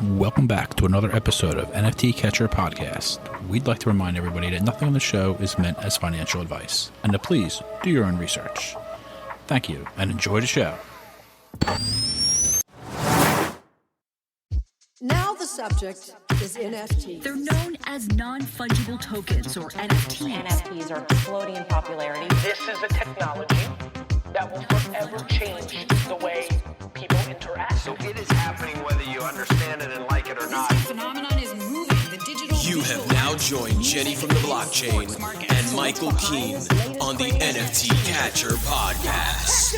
Welcome back to another episode of NFT Catcher Podcast. We'd like to remind everybody that nothing on the show is meant as financial advice, and to please do your own research. Thank you, and enjoy the show. Now the subject is NFTs. They're known as non-fungible tokens, or NFTs. NFTs are exploding in popularity. This is a technology that will forever change the way people interact. So it is happening whether you understand it and like it or not. This phenomenon is moving. The digital. You have now joined Jenny from the blockchain and Michael Keene on the NFT Catcher Podcast.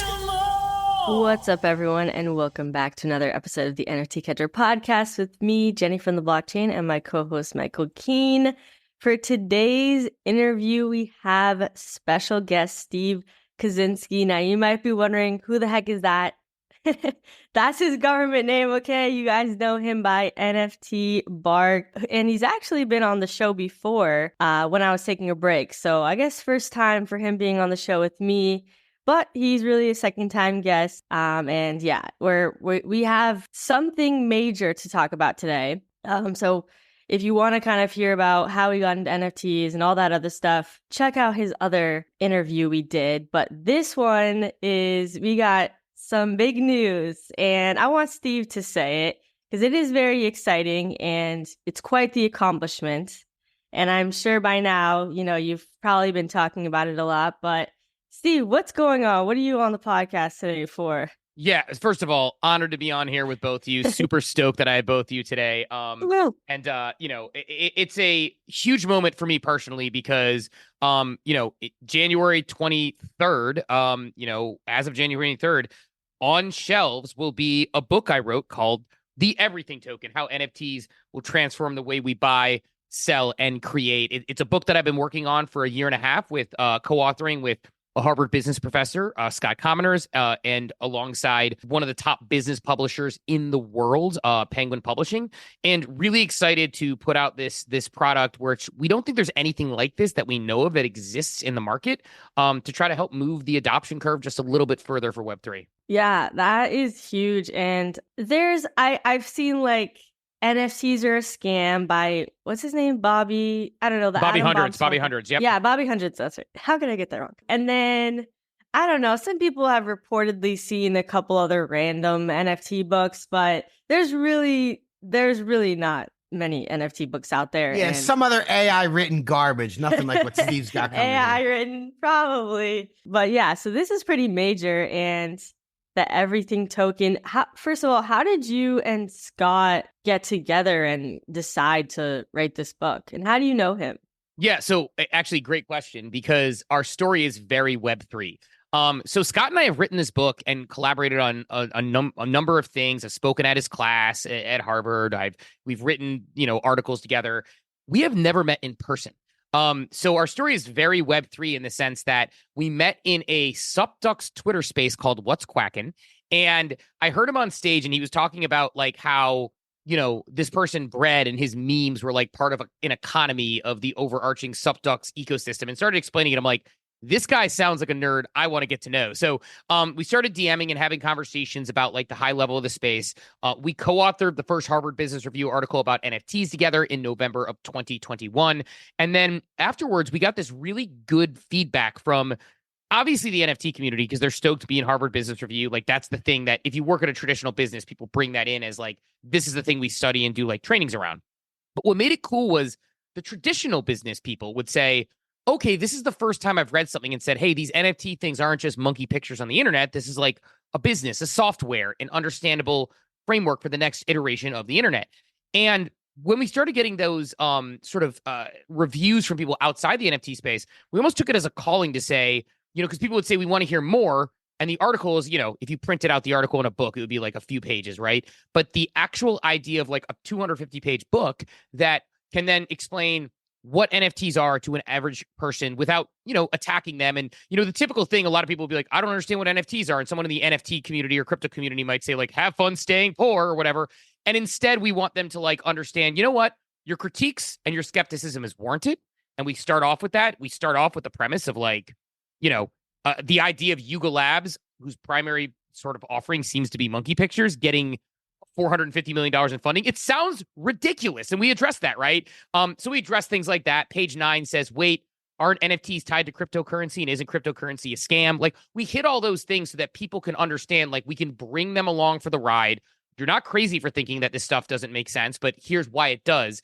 What's up, everyone, and welcome back to another episode of the NFT Catcher Podcast with me, Jenny from the blockchain, and my co-host, Michael Keene. For today's interview, we have special guest Steve Kaczynski. Now, you might be wondering, who the heck is that? That's his government name, okay? You guys know him by NFTBark, and he's actually been on the show before when I was taking a break. So I guess first time for him being on the show with me, but he's really a second-time guest. And yeah, we have something major to talk about today. So if you want to kind of hear about how we got into NFTs and all that other stuff, check out his other interview we did. But this one is, we got some big news, and I want Steve to say it because it is very exciting and it's quite the accomplishment. And I'm sure by now, you know, you've probably been talking about it a lot, but Steve, what's going on? What are you on the podcast today for? Yeah, first of all, honored to be on here with both of you. Super stoked that I have both of you today. It's a huge moment for me personally because, January 23rd, as of January 23rd, on shelves will be a book I wrote called The Everything Token, How NFTs Will Transform the Way We Buy, Sell, and Create. It's a book that I've been working on for a year and a half with co-authoring with a Harvard business professor, Scott Commoners, and alongside one of the top business publishers in the world, Penguin Publishing, and really excited to put out this product, which we don't think there's anything like this that we know of that exists in the market, to try to help move the adoption curve just a little bit further for Web3. Yeah, that is huge. And I've seen like NFTs are a scam by, what's his name? Bobby, I don't know. Bobby Hundreds, yep. Yeah, Bobby Hundreds, that's right. How could I get that wrong? And then, I don't know, some people have reportedly seen a couple other random NFT books, but there's really not many NFT books out there. Yeah, and some other AI written garbage. Nothing like what Steve's got coming AI written, probably. But yeah, so this is pretty major, and the Everything Token. First of all, how did you and Scott get together and decide to write this book? And how do you know him? Yeah, so actually, great question, because our story is very Web3. So Scott and I have written this book and collaborated on a number of things. I've spoken at his class at Harvard. We've written, articles together. We have never met in person. So our story is very Web3 in the sense that we met in a Supducks Twitter space called What's Quackin'. And I heard him on stage and he was talking about like how, this person Brad and his memes were like part of an economy of the overarching Supducks ecosystem, and started explaining it. I'm like, this guy sounds like a nerd I want to get to know. So we started DMing and having conversations about like the high level of the space. We co-authored the first Harvard Business Review article about NFTs together in November of 2021. And then afterwards, we got this really good feedback from obviously the NFT community, because they're stoked to be in Harvard Business Review. Like, that's the thing that if you work at a traditional business, people bring that in as like, this is the thing we study and do like trainings around. But what made it cool was the traditional business people would say, okay, this is the first time I've read something and said, hey, these NFT things aren't just monkey pictures on the internet. This is like a business, a software, an understandable framework for the next iteration of the internet. And when we started getting those reviews from people outside the NFT space, we almost took it as a calling to say, because people would say, we want to hear more. And the article is, if you printed out the article in a book, it would be like a few pages, right? But the actual idea of like a 250-page book that can then explain what NFTs are to an average person without, attacking them. And, the typical thing, a lot of people will be like, I don't understand what NFTs are. And someone in the NFT community or crypto community might say like, have fun staying poor or whatever. And instead we want them to like understand, you know what, your critiques and your skepticism is warranted. And we start off with that. We start off with the premise of like, the idea of Yuga Labs, whose primary sort of offering seems to be monkey pictures, getting $450 million in funding. It sounds ridiculous. And we addressed that, right? So we addressed things like that. Page 9 says, wait, aren't NFTs tied to cryptocurrency, and isn't cryptocurrency a scam? Like, we hit all those things so that people can understand, like, we can bring them along for the ride. You're not crazy for thinking that this stuff doesn't make sense, but here's why it does.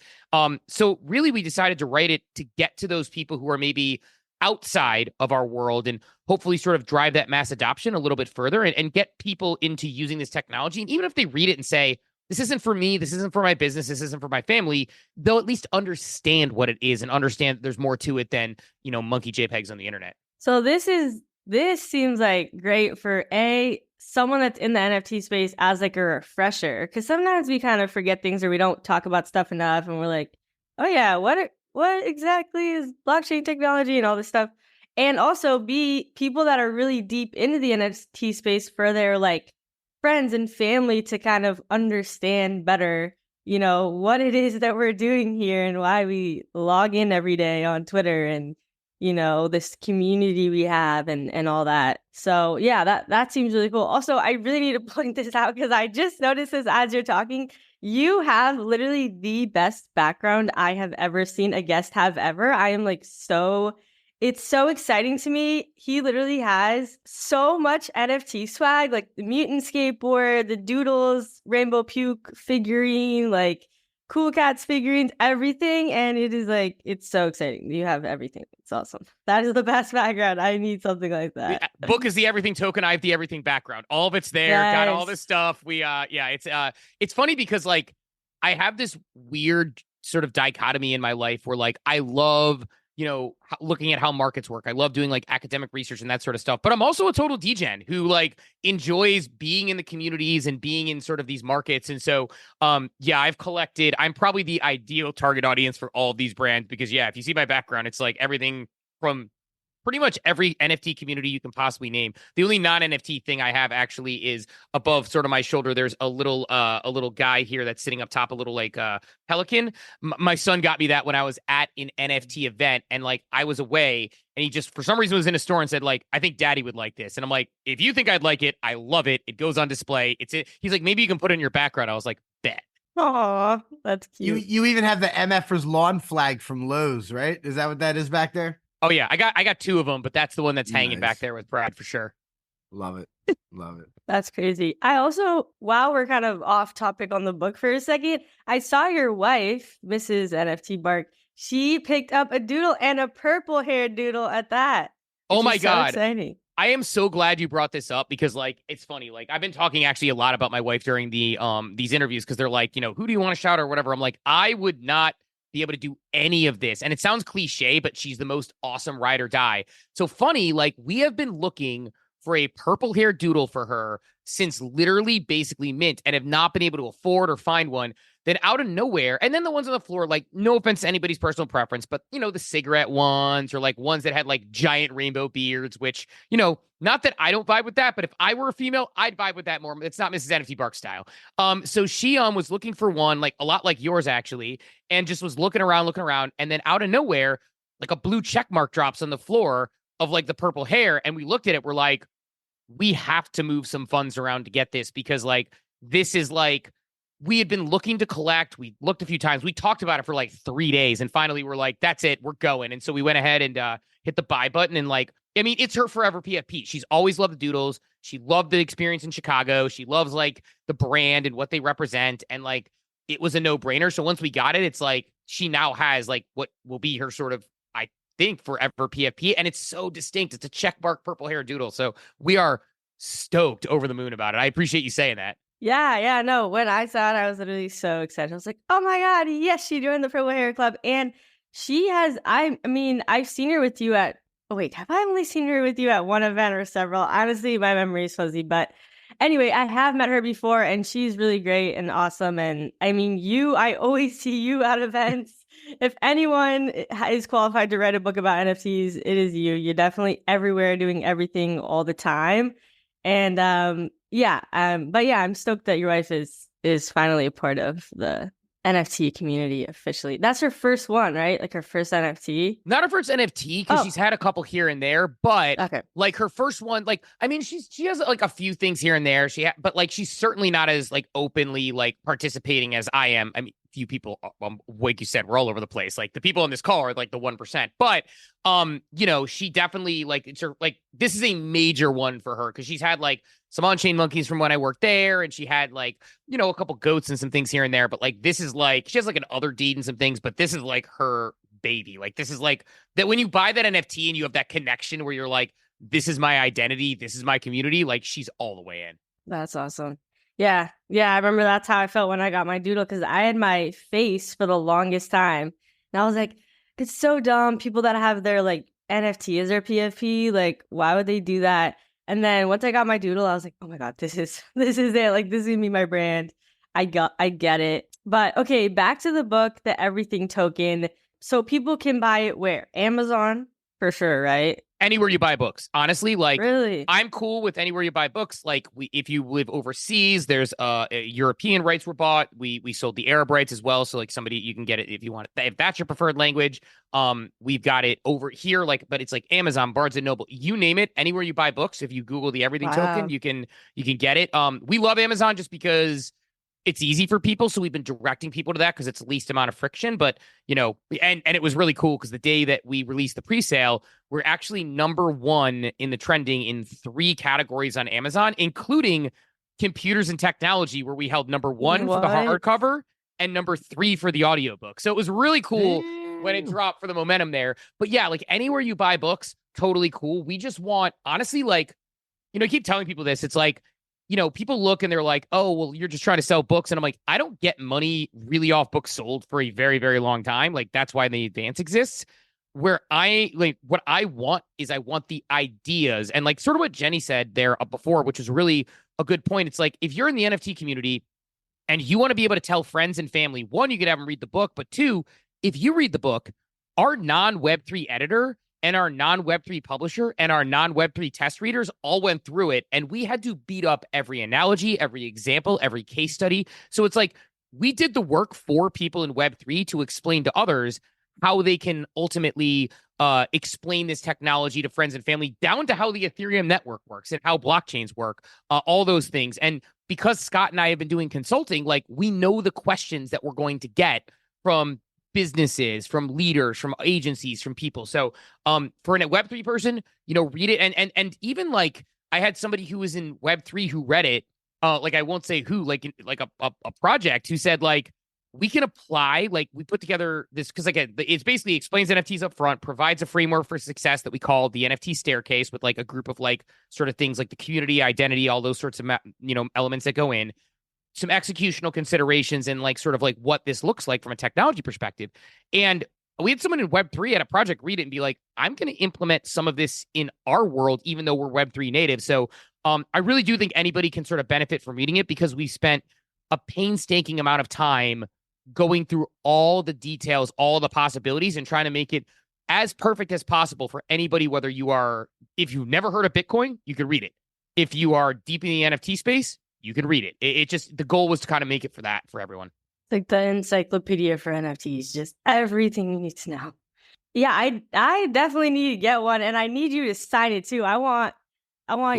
So really, we decided to write it to get to those people who are maybe outside of our world and hopefully sort of drive that mass adoption a little bit further and get people into using this technology. And even if they read it and say, this isn't for me, this isn't for my business, this isn't for my family, they'll at least understand what it is and understand that there's more to it than, monkey JPEGs on the internet. So this seems like great for someone that's in the NFT space as like a refresher, because sometimes we kind of forget things or we don't talk about stuff enough, and we're like, oh yeah, what exactly is blockchain technology and all this stuff. And also B, people that are really deep into the NFT space for their like friends and family to kind of understand better, what it is that we're doing here and why we log in every day on Twitter and, this community we have and all that. So yeah, that seems really cool. Also, I really need to point this out because I just noticed this as you're talking. You have literally the best background I have ever seen a guest have ever. I am like it's so exciting to me. He literally has so much NFT swag, like the mutant skateboard, the doodles, rainbow puke figurine, like cool cats figurines, everything. And it is like, it's so exciting. You have everything. It's awesome. That is the best background. I need something like that. Book is the everything token. I have the everything background. All of it's there. Yes. Got all this stuff. It's funny because like I have this weird sort of dichotomy in my life where like I love looking at how markets work. I love doing like academic research and that sort of stuff. But I'm also a total degen who like enjoys being in the communities and being in sort of these markets. And so, I'm probably the ideal target audience for all of these brands because if you see my background, it's like everything from pretty much every NFT community you can possibly name. The only non-NFT thing I have actually is above sort of my shoulder. There's a little guy here that's sitting up top, a little like pelican. My son got me that when I was at an NFT event, and like I was away, and he just for some reason was in a store and said like, I think Daddy would like this, and I'm like, if you think I'd like it, I love it. It goes on display. He's like, maybe you can put it in your background. I was like, bet. Aw, that's cute. You even have the MFers lawn flag from Lowe's, right? Is that what that is back there? Oh yeah, I got two of them, but that's the one that's hanging back there with pride for sure. Love it. Love it. That's crazy. I also, while we're kind of off topic on the book for a second, I saw your wife, Mrs. NFTBark. She picked up a doodle and a purple haired doodle at that. Oh my God. So exciting. I am so glad you brought this up because like it's funny. Like I've been talking actually a lot about my wife during the these interviews because they're like, who do you want to shout or whatever? I'm like, I would not be able to do any of this. And it sounds cliche, but she's the most awesome ride or die. So funny, like we have been looking for a purple hair doodle for her since literally basically mint and have not been able to afford or find one. Then out of nowhere, and then the ones on the floor, like no offense to anybody's personal preference, but the cigarette ones or like ones that had like giant rainbow beards, which, not that I don't vibe with that, but if I were a female, I'd vibe with that more. It's not Mrs. NFTBark style. So she was looking for one, like a lot like yours actually, and just was looking around, and then out of nowhere, like a blue check mark drops on the floor of like the purple hair, and we looked at it, we're like, we have to move some funds around to get this because like this is like we had been looking to collect. We looked a few times. We talked about it for like 3 days, and finally we're like, that's it, we're going. And so we went ahead and hit the buy button, and like, I mean, it's her forever PFP. She's always loved the doodles. She loved the experience in Chicago. She loves like the brand and what they represent. And like, it was a no brainer. So once we got it, it's like, she now has like what will be her sort of, I think, forever PFP. And it's so distinct. It's a checkmark purple hair doodle. So we are stoked over the moon about it. I appreciate you saying that. Yeah, no. When I saw it, I was literally so excited. I was like, oh my God, yes, she joined the Purple Hair Club. And she has, I mean, I've seen her with you at, oh wait, have I only seen her with you at one event or several? Honestly, my memory is fuzzy. But anyway, I have met her before, and she's really great and awesome. And I mean, I always see you at events. If anyone is qualified to write a book about NFTs, it is you. You're definitely everywhere doing everything all the time. And but yeah, I'm stoked that your wife is finally a part of the NFT community officially. That's her first one, right? Like her first NFT. Not her first NFT because she's had a couple here and there, but like her first one, like I mean, she has like a few things here and there. But like she's certainly not as like openly like participating as I am. I mean, few people, like you said, we're all over the place. Like the people on this call are like the 1%, but you know, she definitely like it's her like this is a major one for her because she's had like some on-chain monkeys from when I worked there, and she had like, you know, a couple goats and some things here and there, but like this is like she has like an other deed and some things, but this is like her baby. Like this is like that when you buy that NFT and you have that connection where you're like, this is my identity, this is my community, like she's all the way in. That's awesome. Yeah. I remember that's how I felt when I got my doodle because I had my face for the longest time. And I was like, it's so dumb. People that have their like NFT as their PFP, like why would they do that? And then once I got my doodle, I was like, oh my God, this is it. Like this is gonna be my brand. I get it. But okay, back to the book, the everything token. So people can buy it where? Amazon for sure, right? Anywhere you buy books, honestly, like really, I'm cool with anywhere you buy books. Like if you live overseas, there's European rights were bought. We sold the Arab rights as well. So like somebody, you can get it if you want it. If that's your preferred language, we've got it over here. Like, but it's like Amazon, Barnes and Noble, you name it. Anywhere you buy books, if you Google the everything token, you can get it. We love Amazon just because it's easy for people. So we've been directing people to that because it's the least amount of friction. But, you know, and it was really cool because the day that we released the pre-sale, we're actually number one in the trending in 3 categories on Amazon, including computers and technology, where we held number 1 for the hardcover and number 3 for the audiobook. So it was really cool when it dropped for the momentum there. But yeah, like anywhere you buy books, totally cool. We just want, honestly, like, you know, I keep telling people this. It's like, you know, people look and they're like, oh, well, you're just trying to sell books. And I'm like, I don't get money really off books sold for a very, very long time. Like, that's why the advance exists. Where I like what I want is I want the ideas. And like sort of what Jenny said there before, which was really a good point. It's like if you're in the NFT community and you want to be able to tell friends and family, 1, you could have them read the book. But 2, if you read the book, our non-Web3 editor and our non-Web3 publisher and our non-Web3 test readers all went through it. And we had to beat up every analogy, every example, every case study. So it's like we did the work for people in Web3 to explain to others how they can ultimately explain this technology to friends and family, down to how the Ethereum network works and how blockchains work, all those things. And because Scott and I have been doing consulting, like we know the questions that we're going to get from businesses, from leaders, from agencies, from people. So for a Web3 person, you know, read it. And even like I had somebody who was in Web3 who read it, like I won't say who, like a project who said like, we can apply, like we put together this, because again, it's basically explains NFTs up front, provides a framework for success that we call the NFT staircase with like a group of like sort of things like the community, identity, all those sorts of, you know, elements that go in. Some executional considerations and like sort of like what this looks like from a technology perspective. And we had someone in Web3 at a project read it and be like, I'm going to implement some of this in our world, even though we're Web3 native. So I really do think anybody can sort of benefit from reading it because we spent a painstaking amount of time going through all the details, all the possibilities, and trying to make it as perfect as possible for anybody, whether you are, if you've never heard of Bitcoin, you can read it. If you are deep in the NFT space, you can read it. It just, the goal was to kind of make it for that, for everyone. It's like the encyclopedia for NFTs, just everything you need to know. Yeah, I definitely need to get one, and I need you to sign it too. I want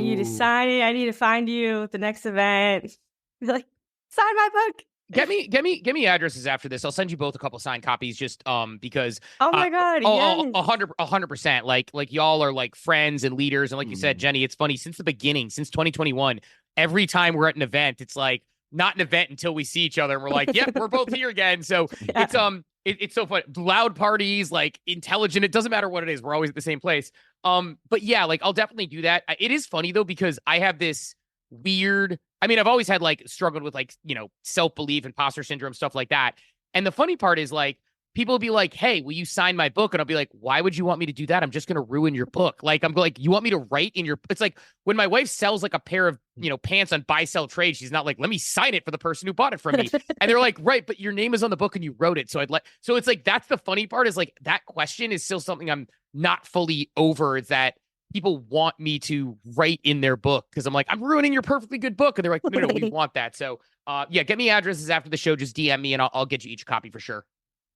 you to sign it. I need to find you at the next event. Be like, sign my book. Get me addresses after this. I'll send you both a couple signed copies just because oh my god, yes. 100%. Like y'all are like friends and leaders. And like you said, Jenny, it's funny, since the beginning, since 2021, every time we're at an event, it's like not an event until we see each other and we're like, yep, we're both here again. So it's so fun. Loud parties, like intelligent, it doesn't matter what it is, we're always at the same place. But yeah, like I'll definitely do that. It is funny though, because I have this weird, I mean, I've always had like struggled with like, you know, self-belief, imposter syndrome, stuff like that. And the funny part is like, people will be like, hey, will you sign my book? And I'll be like, why would you want me to do that? I'm just going to ruin your book. Like, I'm like, you want me to write in your, it's like when my wife sells like a pair of, you know, pants on buy, sell, trade, she's not like, let me sign it for the person who bought it from me. And they're like, right, but your name is on the book and you wrote it. So so it's like, that's the funny part is like, that question is still something I'm not fully over, is that people want me to write in their book. Cause I'm like, I'm ruining your perfectly good book. And they're like, no, we want that. So Yeah, get me addresses after the show. Just DM me and I'll get you each a copy for sure.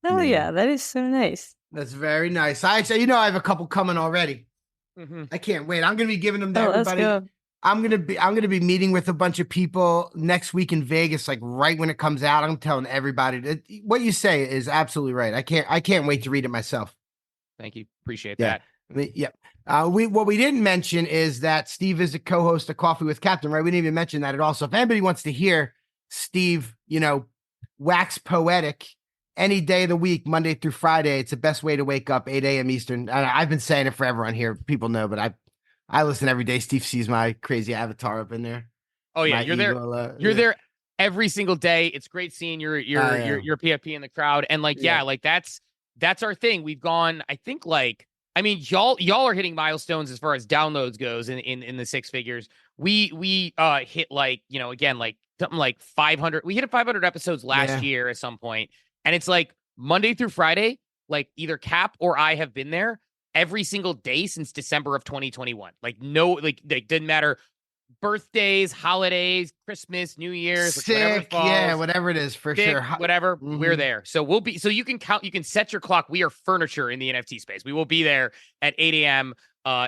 Oh yeah, that is so nice. That's very nice. I actually, I have a couple coming already. Mm-hmm. I can't wait. I'm gonna be giving them to Let's everybody. go. I'm gonna be meeting with a bunch of people next week in Vegas, like right when it comes out. I'm telling everybody what you say is absolutely right. I can't wait to read it myself. Thank you. Appreciate Yeah. that. What we didn't mention is that Steve is a co-host of Coffee with Captain, right? We didn't even mention that at all. So if anybody wants to hear Steve, wax poetic any day of the week, Monday through Friday, it's the best way to wake up, 8 a.m. Eastern. I've been saying it forever on here. People know, but I listen every day. Steve sees my crazy avatar up in there. Oh yeah, you're evil, there. You're there every single day. It's great seeing your PFP in the crowd, and that's our thing. We've gone, I think, y'all are hitting milestones as far as downloads goes in the six figures. We hit something like 500. We hit 500 episodes last year at some point, and it's like Monday through Friday, like either Cap or I have been there every single day since December of 2021. Didn't matter. Birthdays, holidays, Christmas, New Year's, sick, whatever it is, for sure. Whatever, Mm-hmm. we're there. So we'll be. So you can set your clock. We are furniture in the NFT space. We will be there at 8 a.m.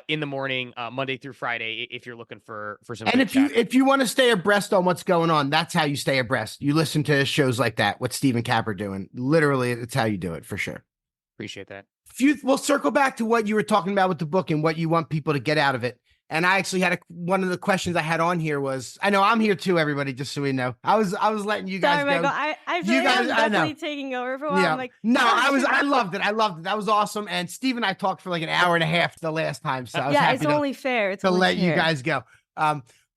In the morning, Monday through Friday, if you're looking for some. And if you want to stay abreast on what's going on, that's how you stay abreast. You listen to shows like that. What Steve and Cap are doing, literally, it's how you do it for sure. Appreciate that. We'll circle back to what you were talking about with the book and what you want people to get out of it. And I actually had one of the questions I had on here was, I know I'm here too, everybody, just so we know. I was letting you guys Sorry, go. Michael. I feel like I'm definitely taking over for a while. Yeah. I'm like, I loved it. That was awesome. And Steve and I talked for like an hour and a half the last time. So I was happy it's only fair to let you guys go.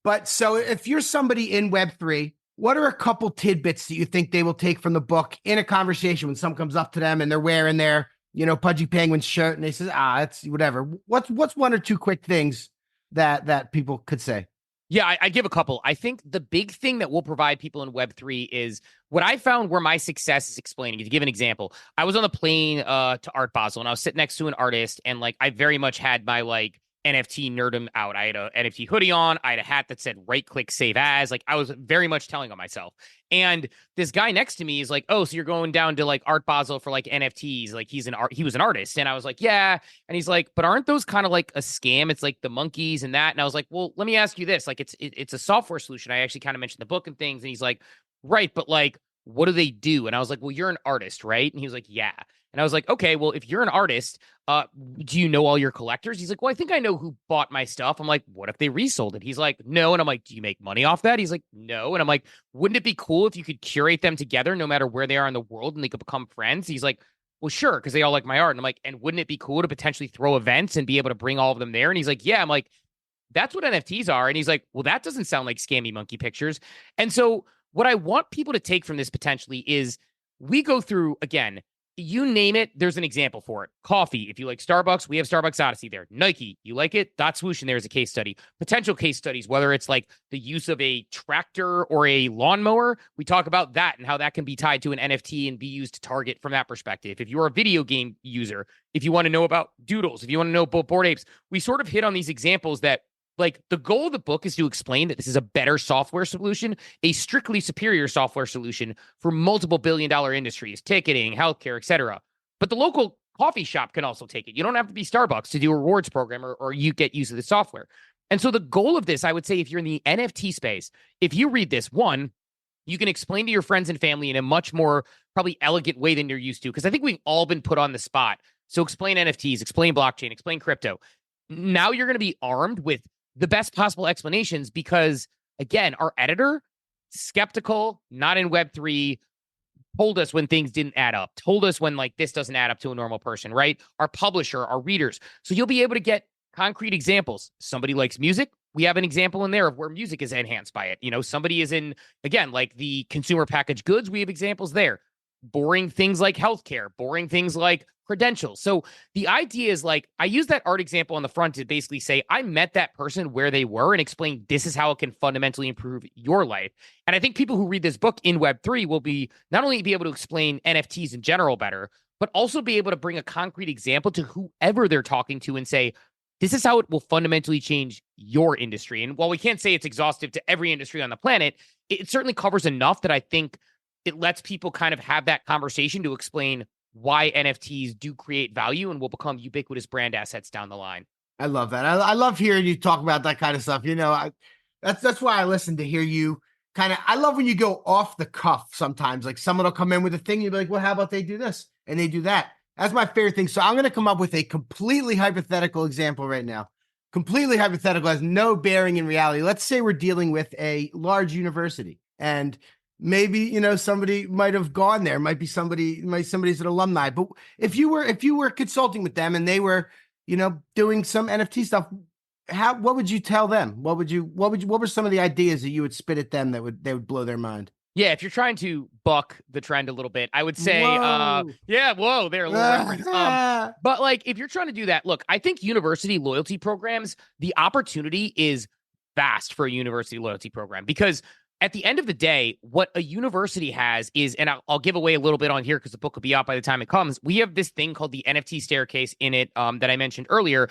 But so if you're somebody in Web3, what are a couple tidbits that you think they will take from the book in a conversation when someone comes up to them and they're wearing their, Pudgy Penguin shirt and they say, it's whatever. What's one or two quick things that people could say? Yeah, I give a couple. I think the big thing that will provide people in Web3 is what I found where my success is explaining. To give an example, I was on the plane to Art Basel and I was sitting next to an artist and I very much had my NFT nerdum out. I had a NFT hoodie on. I had a hat that said right click save as. I was very much telling on myself. And this guy next to me is like, oh, so you're going down to Art Basel for NFTs. He was an artist. And I was like, yeah. And he's like, but aren't those kind of a scam? It's the monkeys and that. And I was like, well, let me ask you this. It's a software solution. I actually kind of mentioned the book and things. And he's like, right. But what do they do? And I was like, well, you're an artist, right? And he was like, yeah. And I was like, okay, well, if you're an artist, do you know all your collectors? He's like, well, I think I know who bought my stuff. I'm like, what if they resold it? He's like, no. And I'm like, do you make money off that? He's like, no. And I'm like, wouldn't it be cool if you could curate them together no matter where they are in the world and they could become friends? He's like, well, sure, because they all like my art. And I'm like, and wouldn't it be cool to potentially throw events and be able to bring all of them there? And he's like, yeah. I'm like, that's what NFTs are. And he's like, well, that doesn't sound like scammy monkey pictures. And so what I want people to take from this potentially is we go through, again, you name it, there's an example for it. Coffee, if you like Starbucks, we have Starbucks Odyssey there. Nike, you like it? Dot Swoosh, and there's a case study. Potential case studies, whether it's the use of a tractor or a lawnmower, we talk about that and how that can be tied to an NFT and be used to target from that perspective. If you're a video game user, if you want to know about Doodles, if you want to know about Bored Apes, we sort of hit on these examples that the goal of the book is to explain that this is a better software solution, a strictly superior software solution for multiple billion-dollar industries, ticketing, healthcare, etc. But the local coffee shop can also take it. You don't have to be Starbucks to do a rewards program or you get use of the software. And so the goal of this, I would say, if you're in the NFT space, if you read this, one, you can explain to your friends and family in a much more probably elegant way than you're used to, because I think we've all been put on the spot. So explain NFTs, explain blockchain, explain crypto. Now you're going to be armed with the best possible explanations because, again, our editor, skeptical, not in Web3, told us when things didn't add up, told us when this doesn't add up to a normal person, right? Our publisher, our readers. So you'll be able to get concrete examples. Somebody likes music. We have an example in there of where music is enhanced by it. Somebody is in, again, the consumer packaged goods. We have examples there. Boring things like healthcare, boring things like credentials. So the idea is I use that art example on the front to basically say, I met that person where they were and explain this is how it can fundamentally improve your life. And I think people who read this book in Web3 will be not only be able to explain NFTs in general better, but also be able to bring a concrete example to whoever they're talking to and say, this is how it will fundamentally change your industry. And while we can't say it's exhaustive to every industry on the planet, it certainly covers enough that I think it lets people kind of have that conversation to explain why NFTs do create value and will become ubiquitous brand assets down the line. I love that. I love hearing you talk about that kind of stuff. That's why I listen to hear you I love when you go off the cuff sometimes. Like someone will come in with a thing, you'll be like, well, how about they do this? And they do that. That's my favorite thing. So I'm going to come up with a completely hypothetical example right now. Completely hypothetical, has no bearing in reality. Let's say we're dealing with a large university and maybe, somebody might have gone there. Might be somebody's an alumni. But if you were consulting with them and they were, doing some NFT stuff, what would you tell them? What were some of the ideas that you would spit at them that would blow their mind? Yeah, if you're trying to buck the trend a little bit, I would say, there, a little reference. But like, if you're trying to do that, look, I think university loyalty programs, the opportunity is vast for a university loyalty program, because at the end of the day, what a university has is, and I'll give away a little bit on here because the book will be out by the time it comes. We have this thing called the NFT staircase in it that I mentioned earlier.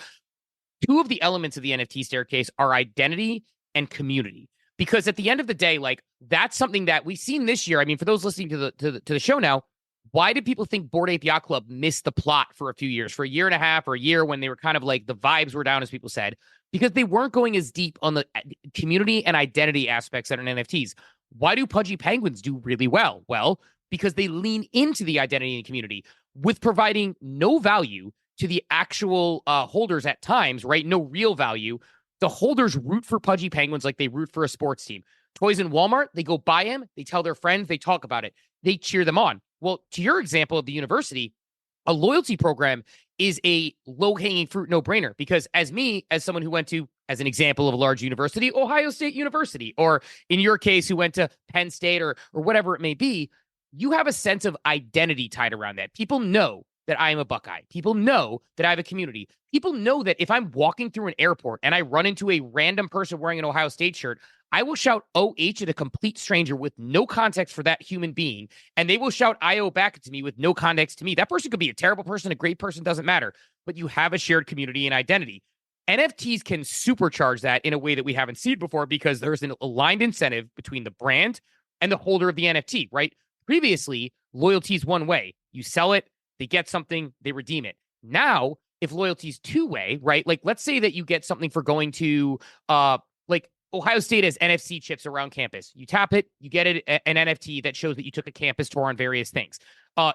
Two of the elements of the NFT staircase are identity and community. Because at the end of the day, like, that's something that we've seen this year. I mean, for those listening to the show now, why did people think Bored Ape Yacht Club missed the plot for a few years, for a year and a half or a year, when they were kind of like the vibes were down, as people said? Because they weren't going as deep on the community and identity aspects that are in NFTs. Why do Pudgy Penguins do really well? Well, because they lean into the identity and community with providing no value to the actual holders at times, right? No real value. The holders root for Pudgy Penguins like they root for a sports team. Toys in Walmart, they go buy them, they tell their friends, they talk about it, they cheer them on. Well, to your example of the university, a loyalty program is a low-hanging fruit no-brainer, because as someone who went to, as an example of a large university, Ohio State University, or in your case, who went to Penn State or whatever it may be, you have a sense of identity tied around that. People know that I am a Buckeye. People know that I have a community. People know that if I'm walking through an airport and I run into a random person wearing an Ohio State shirt, I will shout OH at a complete stranger with no context for that human being, and they will shout IO back to me with no context to me. That person could be a terrible person, a great person, doesn't matter, but you have a shared community and identity. NFTs can supercharge that in a way that we haven't seen before, because there's an aligned incentive between the brand and the holder of the NFT, right? Previously, loyalty is one way. You sell it, they get something, they redeem it. Now, if loyalty is two-way, right? Like, let's say that you get something for going to, like, Ohio State has NFC chips around campus. You tap it, you get an NFT that shows that you took a campus tour on various things.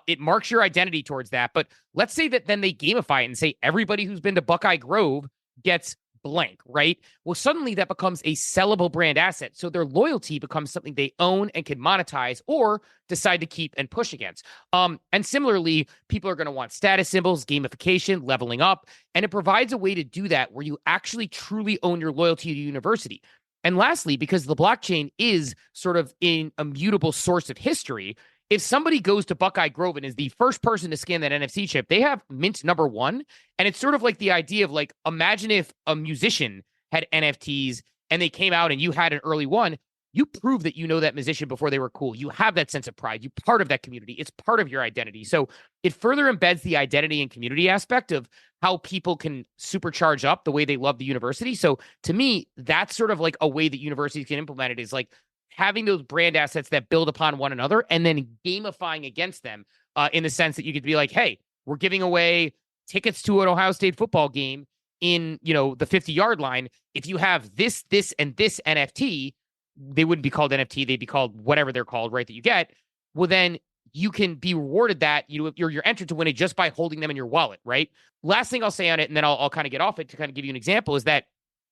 It marks your identity towards that. But let's say that then they gamify it and say everybody who's been to Buckeye Grove gets blank, right? Well, suddenly that becomes a sellable brand asset. So their loyalty becomes something they own and can monetize or decide to keep and push against. And similarly, people are going to want status symbols, gamification, leveling up, and it provides a way to do that where you actually truly own your loyalty to the university. And lastly, because the blockchain is sort of an immutable source of history, if somebody goes to Buckeye Grove and is the first person to scan that NFC chip, they have mint number one. And it's sort of like the idea of, like, imagine if a musician had NFTs and they came out and you had an early one. You prove that you know that musician before they were cool. You have that sense of pride. You're part of that community. It's part of your identity. So it further embeds the identity and community aspect of how people can supercharge up the way they love the university. So to me, that's sort of like a way that universities can implement it, is like having those brand assets that build upon one another and then gamifying against them in the sense that you could be like, hey, we're giving away tickets to an Ohio State football game in, the 50-yard line. If you have this, and this NFT, they wouldn't be called NFT. They'd be called whatever they're called, right, that you get. Well, then you can be rewarded that you're entered to win it just by holding them in your wallet, right? Last thing I'll say on it, and then I'll kind of get off it to kind of give you an example, is that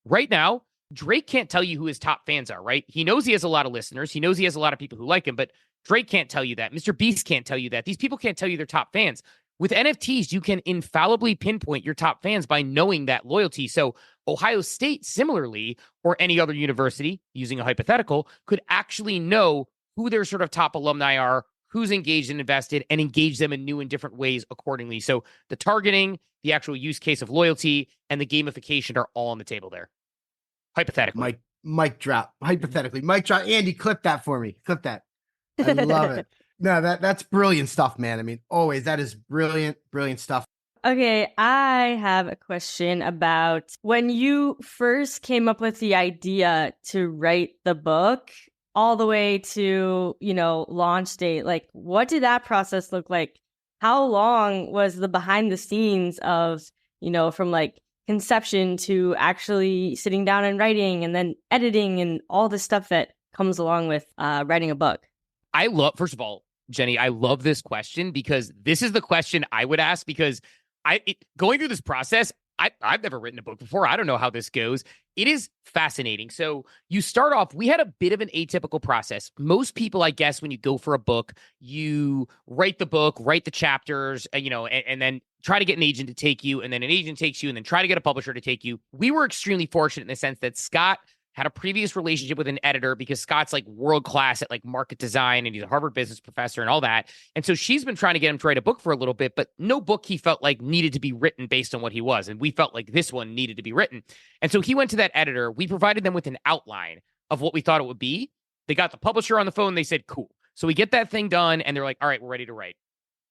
right now, Drake can't tell you who his top fans are, right? He knows he has a lot of listeners. He knows he has a lot of people who like him, but Drake can't tell you that. Mr. Beast can't tell you that. These people can't tell you their top fans. With NFTs, you can infallibly pinpoint your top fans by knowing that loyalty. So Ohio State, similarly, or any other university, using a hypothetical, could actually know who their sort of top alumni are, who's engaged and invested, and engage them in new and different ways accordingly. So the targeting, the actual use case of loyalty, and the gamification are all on the table there. Hypothetically. Mic drop. Hypothetically. Mic drop. Andy, clip that for me. Clip that. I love it. No, that's brilliant stuff, man. I mean, always, that is brilliant stuff. Okay, I have a question about when you first came up with the idea to write the book all the way to, launch date. Like, what did that process look like? How long was the behind the scenes of, from like conception to actually sitting down and writing and then editing and all the stuff that comes along with writing a book? First of all, Jenny, I love this question because this is the question I would ask because going through this process, I've never written a book before. I don't know how this goes. It is fascinating. So you start off, we had a bit of an atypical process. Most people, I guess, when you go for a book, you write the book, write the chapters, and then try to get an agent to take you, and then an agent takes you, and then try to get a publisher to take you. We were extremely fortunate in the sense that Scott had a previous relationship with an editor because Scott's like world class at like market design and he's a Harvard business professor and all that. And so she's been trying to get him to write a book for a little bit, but no book he felt like needed to be written based on what he was. And we felt like this one needed to be written. And so he went to that editor. We provided them with an outline of what we thought it would be. They got the publisher on the phone. They said, cool. So we get that thing done and they're like, all right, we're ready to write.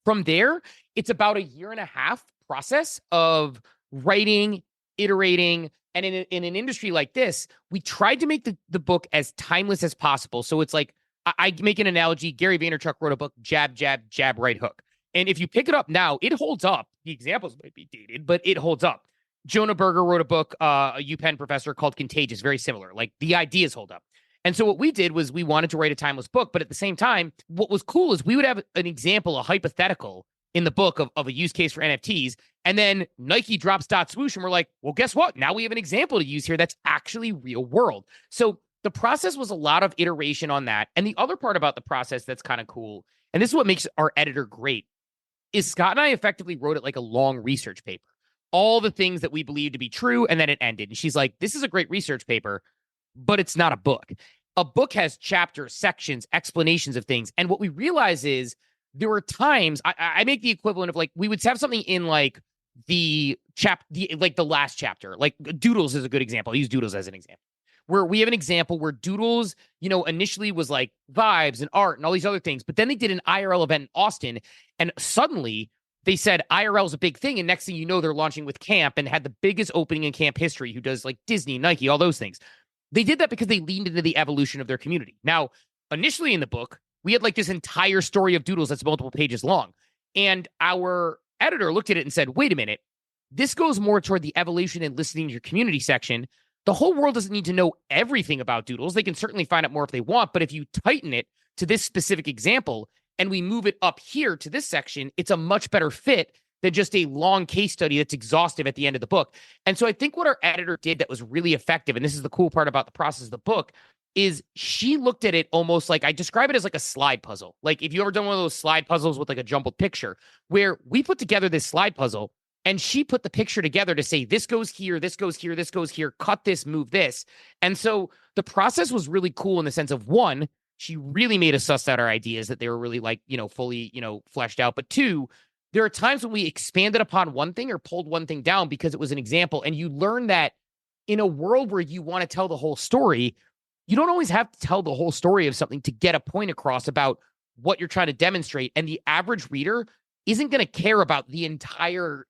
From there, it's about a 1.5 year process of writing, iterating. And in an industry like this, we tried to make the book as timeless as possible. So it's like, I make an analogy. Gary Vaynerchuk wrote a book, Jab, Jab, Jab, Right Hook. And if you pick it up now, it holds up. The examples might be dated, but it holds up. Jonah Berger wrote a book, a UPenn professor, called Contagious, very similar. Like the ideas hold up. And so what we did was we wanted to write a timeless book. But at the same time, what was cool is we would have an example, a hypothetical in the book of a use case for NFTs. And then Nike drops dot swoosh and we're like, well, guess what? Now we have an example to use here that's actually real world. So the process was a lot of iteration on that. And the other part about the process that's kind of cool, and this is what makes our editor great, is Scott and I effectively wrote it like a long research paper. All the things that we believed to be true, and then it ended. And she's like, this is a great research paper, but it's not a book. A book has chapters, sections, explanations of things. And what we realize is there were times I make the equivalent of like, we would have something in like the last chapter, like Doodles is a good example. I use Doodles as an example, where we have an example where Doodles, initially was like vibes and art and all these other things, but then they did an IRL event in Austin and suddenly they said IRL is a big thing. And next thing you know, they're launching with Camp and had the biggest opening in Camp history, who does like Disney, Nike, all those things. They did that because they leaned into the evolution of their community. Now, initially in the book, we had like this entire story of Doodles that's multiple pages long. And our editor looked at it and said, wait a minute, this goes more toward the evolution and listening to your community section. The whole world doesn't need to know everything about Doodles. They can certainly find out more if they want. But if you tighten it to this specific example and we move it up here to this section, it's a much better fit than just a long case study that's exhaustive at the end of the book. And so I think what our editor did that was really effective, and this is the cool part about the process of the book, is she looked at it almost like, I describe it as like a slide puzzle. Like if you ever done one of those slide puzzles with like a jumbled picture, where we put together this slide puzzle and she put the picture together to say, this goes here, this goes here, this goes here, cut this, move this. And so the process was really cool in the sense of, one, she really made us suss out our ideas that they were really like, fully, fleshed out. But two, there are times when we expanded upon one thing or pulled one thing down because it was an example. And you learn that in a world where you want to tell the whole story, you don't always have to tell the whole story of something to get a point across about what you're trying to demonstrate. And the average reader isn't going to care about the entire,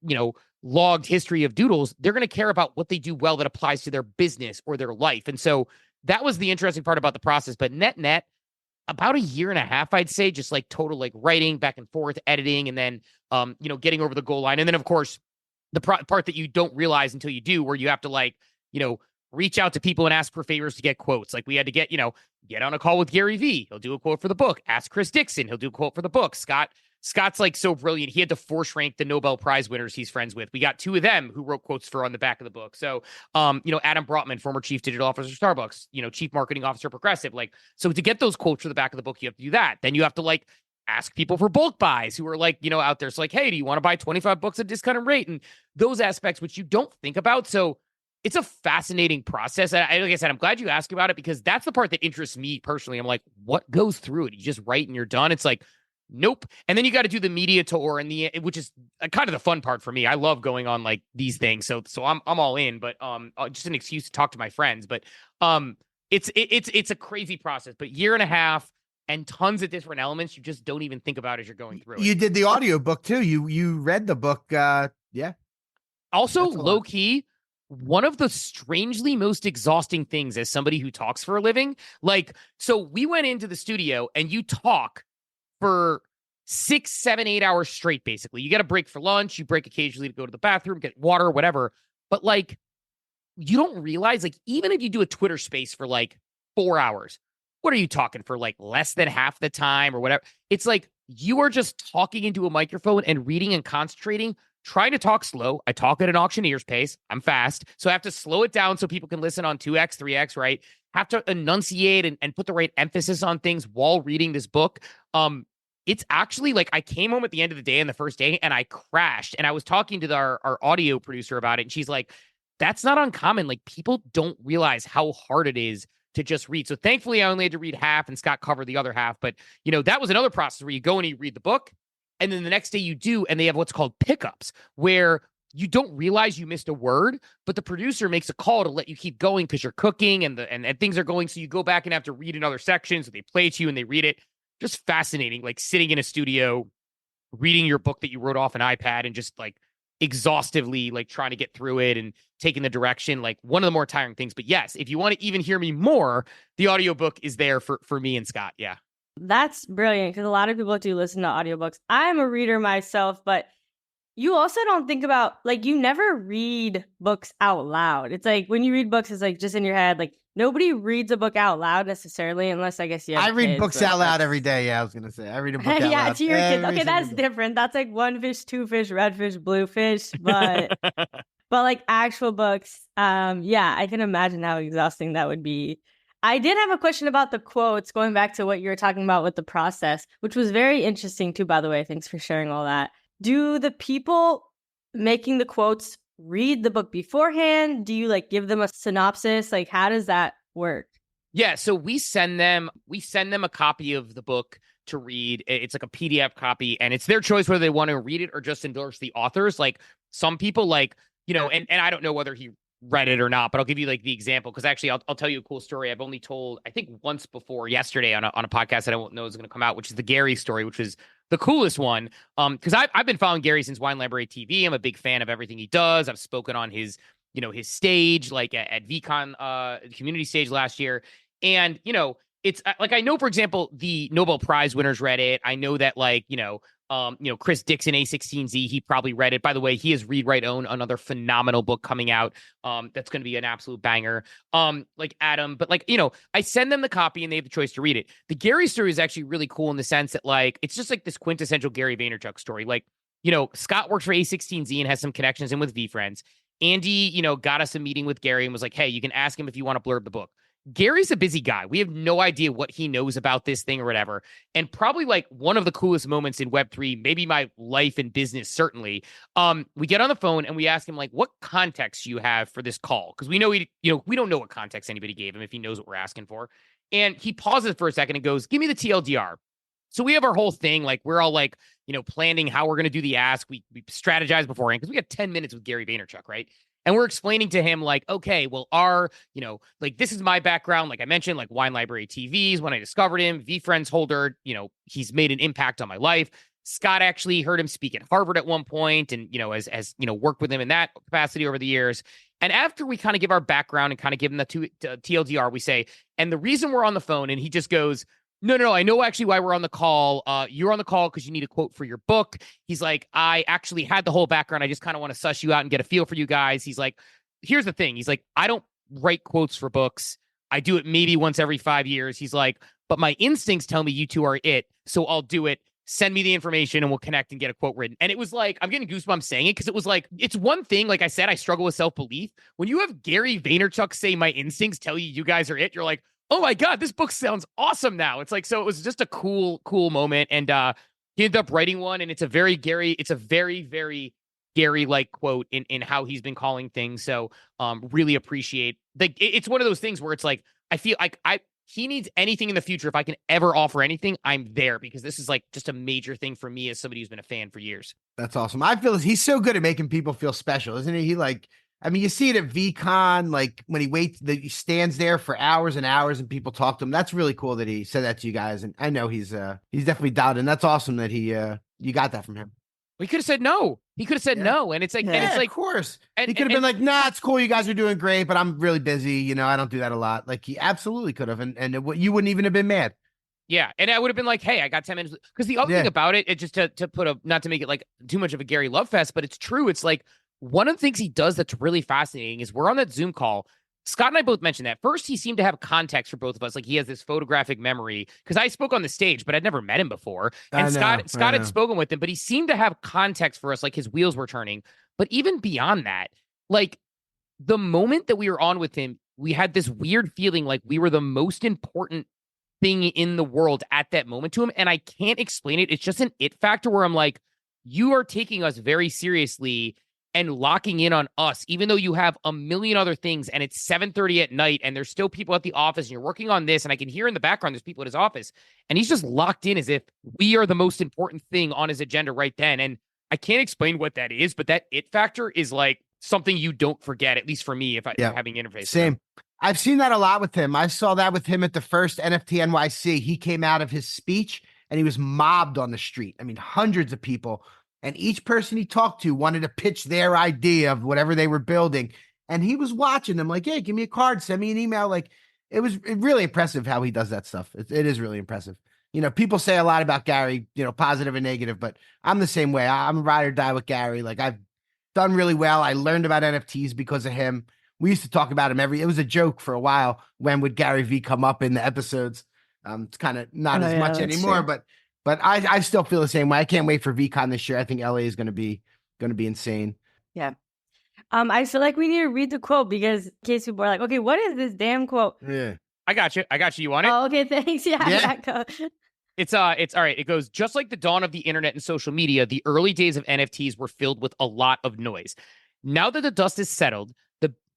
logged history of Doodles. They're going to care about what they do well that applies to their business or their life. And so that was the interesting part about the process. But net, about a 1.5 years, I'd say, just like total like writing back and forth, editing, and then, getting over the goal line. And then, of course, the part that you don't realize until you do, where you have to like, reach out to people and ask for favors to get quotes. Like we had to get on a call with Gary Vee. He'll do a quote for the book. Ask Chris Dixon. He'll do a quote for the book. Scott's like so brilliant. He had to force rank the Nobel Prize winners he's friends with. We got 2 of them who wrote quotes for on the back of the book. So, Adam Brotman, former chief digital officer, Starbucks, chief marketing officer, Progressive. Like, so to get those quotes for the back of the book, you have to do that. Then you have to like ask people for bulk buys who are like, out there. So like, hey, do you want to buy 25 books at a discounted rate? And those aspects, which you don't think about. So it's a fascinating process. And like I said, I'm glad you asked about it because that's the part that interests me personally. I'm like, what goes through it? You just write and you're done. It's like, nope. And then you got to do the media tour and which is kind of the fun part for me. I love going on like these things. So I'm all in, but just an excuse to talk to my friends. But it's a crazy process. But 1.5 years, and tons of different elements you just don't even think about as you're going through You it. did the audiobook too. You read the book. Yeah. Also, That's a lot. low key, one of the strangely most exhausting things as somebody who talks for a living. Like, so we went into the studio and you talk for 6, 7, 8 hours straight, basically. You get a break for lunch, you break occasionally to go to the bathroom, get water, whatever. But like, you don't realize, like, even if you do a Twitter space for like 4 hours, what are you talking for, like less than half the time or whatever? It's like you are just talking into a microphone and reading and concentrating, trying to talk slow. I talk at an auctioneer's pace. I'm fast. So I have to slow it down so people can listen on 2x, 3x, right? Have to enunciate and put the right emphasis on things while reading this book. It's actually like I came home at the end of the day and the first day and I crashed. And I was talking to our audio producer about it. And she's like, that's not uncommon. Like, people don't realize how hard it is to just read. So thankfully, I only had to read half and Scott covered the other half. But, you know, that was another process where you go and you read the book and then the next day you do. And they have what's called pickups where you don't realize you missed a word, but the producer makes a call to let you keep going because you're cooking and things are going. So you go back and have to read another section. So they play it to you and they read it. Just fascinating, like sitting in a studio, reading your book that you wrote off an iPad and just like exhaustively like trying to get through it and taking the direction, like one of the more tiring things. But yes, if you want to even hear me more, the audiobook is there for me and Scott. Yeah. That's brilliant because a lot of people do listen to audiobooks. I'm a reader myself, but you also don't think about, like, you never read books out loud. It's like when you read books, it's like just in your head. Like, nobody reads a book out loud necessarily, unless I guess you have I read kids, books out loud every day. Yeah, I was gonna say I read a book out yeah, loud. to your kids. every Okay, that's single day. different. That's like one fish, two fish, red fish, blue fish. But but like actual books, yeah, I can imagine how exhausting that would be. I did have a question about the quotes, going back to what you were talking about with the process, which was very interesting too, by the way. Thanks for sharing all that. Do the people making the quotes read the book beforehand? Do you like give them a synopsis? Like, how does that work? Yeah, so we send them a copy of the book to read. It's like a PDF copy, and it's their choice whether they want to read it or just endorse the authors. Like, some people, like, you know, and I don't know whether he read it or not, but I'll give you like the example because actually I'll tell you a cool story. I've only told, I think, once before yesterday on a podcast that I won't know is going to come out, which is the Gary story, which is the coolest one. Because I've been following Gary since Wine Library TV. I'm a big fan of everything he does. I've spoken on his, you know, his stage, like at VCon community stage last year. And, you know, it's like, I know, for example, the Nobel Prize winners read it. I know that, like, you know, Chris Dixon, A16Z, he probably read it. By the way, he has Read, Write, Own, another phenomenal book coming out. That's going to be an absolute banger. Like Adam, but like, you know, I send them the copy and they have the choice to read it. The Gary story is actually really cool in the sense that, like, it's just like this quintessential Gary Vaynerchuk story. Like, you know, Scott works for A16Z and has some connections in with VFriends. Andy, you know, got us a meeting with Gary and was like, hey, you can ask him if you want to blurb the book. Gary's a busy guy. We have no idea what he knows about this thing or whatever. And probably like one of the coolest moments in Web3, maybe my life and business, certainly. We get on the phone and we ask him, like, what context you have for this call? Because we know we don't know what context anybody gave him if he knows what we're asking for. And he pauses for a second and goes, give me the TLDR. So we have our whole thing, like, we're all like, you know, planning how we're going to do the ask. We strategize beforehand because we got 10 minutes with Gary Vaynerchuk, right? And we're explaining to him, like, okay, well, you know, like, this is my background. Like I mentioned, like Wine Library TVs, when I discovered him, VFriends holder, you know, he's made an impact on my life. Scott actually heard him speak at Harvard at one point and, you know, as you know, worked with him in that capacity over the years. And after we kind of give our background and kind of give him the TLDR, we say, and the reason we're on the phone, and he just goes, no, I know actually why we're on the call. You're on the call because you need a quote for your book. He's like, I actually had the whole background. I just kind of want to suss you out and get a feel for you guys. He's like, here's the thing. He's like, I don't write quotes for books. I do it maybe once every 5 years. He's like, but my instincts tell me you two are it. So I'll do it. Send me the information and we'll connect and get a quote written. And it was like, I'm getting goosebumps saying it because it was like, it's one thing. Like I said, I struggle with self-belief. When you have Gary Vaynerchuk say my instincts tell you guys are it, you're like, oh my God, this book sounds awesome now. It's like, so it was just a cool moment. And he ended up writing one, and it's a very, very Gary-like quote in how he's been calling things. So really appreciate, like, it's one of those things where it's like, I feel like he needs anything in the future. If I can ever offer anything, I'm there, because this is like just a major thing for me as somebody who's been a fan for years. That's awesome. I feel he's so good at making people feel special, isn't he? He like I mean, you see it at VCon, like when he stands there for hours and hours and people talk to him. That's really cool that he said that to you guys. And I know he's definitely doubted. And that's awesome that you got that from him. He could have said no. He could have said no. And it's like, and it's like, of course. He could have been like, nah, it's cool. You guys are doing great, but I'm really busy. You know, I don't do that a lot. Like he absolutely could have. And you wouldn't even have been mad. Yeah. And I would have been like, hey, I got 10 minutes. Because the other thing about it, just to put not to make it like too much of a Gary Love fest, but it's true. It's like one of the things he does that's really fascinating is we're on that Zoom call. Scott and I both mentioned that. First, he seemed to have context for both of us. Like he has this photographic memory because I spoke on the stage, but I'd never met him before. And Scott had spoken with him, but he seemed to have context for us, like his wheels were turning. But even beyond that, like the moment that we were on with him, we had this weird feeling like we were the most important thing in the world at that moment to him. And I can't explain it. It's just an it factor where I'm like, you are taking us very seriously and locking in on us, even though you have a million other things and it's 7:30 at night and there's still people at the office and you're working on this. And I can hear in the background, there's people at his office and he's just locked in as if we are the most important thing on his agenda right then. And I can't explain what that is, but that it factor is like something you don't forget, at least for me, if I'm having interface. Same. I've seen that a lot with him. I saw that with him at the first NFT NYC. He came out of his speech and he was mobbed on the street. I mean, hundreds of people. And each person he talked to wanted to pitch their idea of whatever they were building. And he was watching them like, hey, give me a card, send me an email. Like it was really impressive how he does that stuff. It is really impressive. You know, people say a lot about Gary, you know, positive and negative, but I'm the same way. I'm a ride or die with Gary. Like I've done really well. I learned about NFTs because of him. We used to talk about him it was a joke for a while. When would Gary V come up in the episodes? It's kind of not as much anymore, but I still feel the same way. I can't wait for VCon this year. I think LA is going to be insane. Yeah. I feel like we need to read the quote because in case people are like, okay, what is this damn quote? Yeah. I got you. You want it? Oh, okay. Thanks. Yeah. It's all right. It goes, just like the dawn of the internet and social media, the early days of NFTs were filled with a lot of noise. Now that the dust is settled,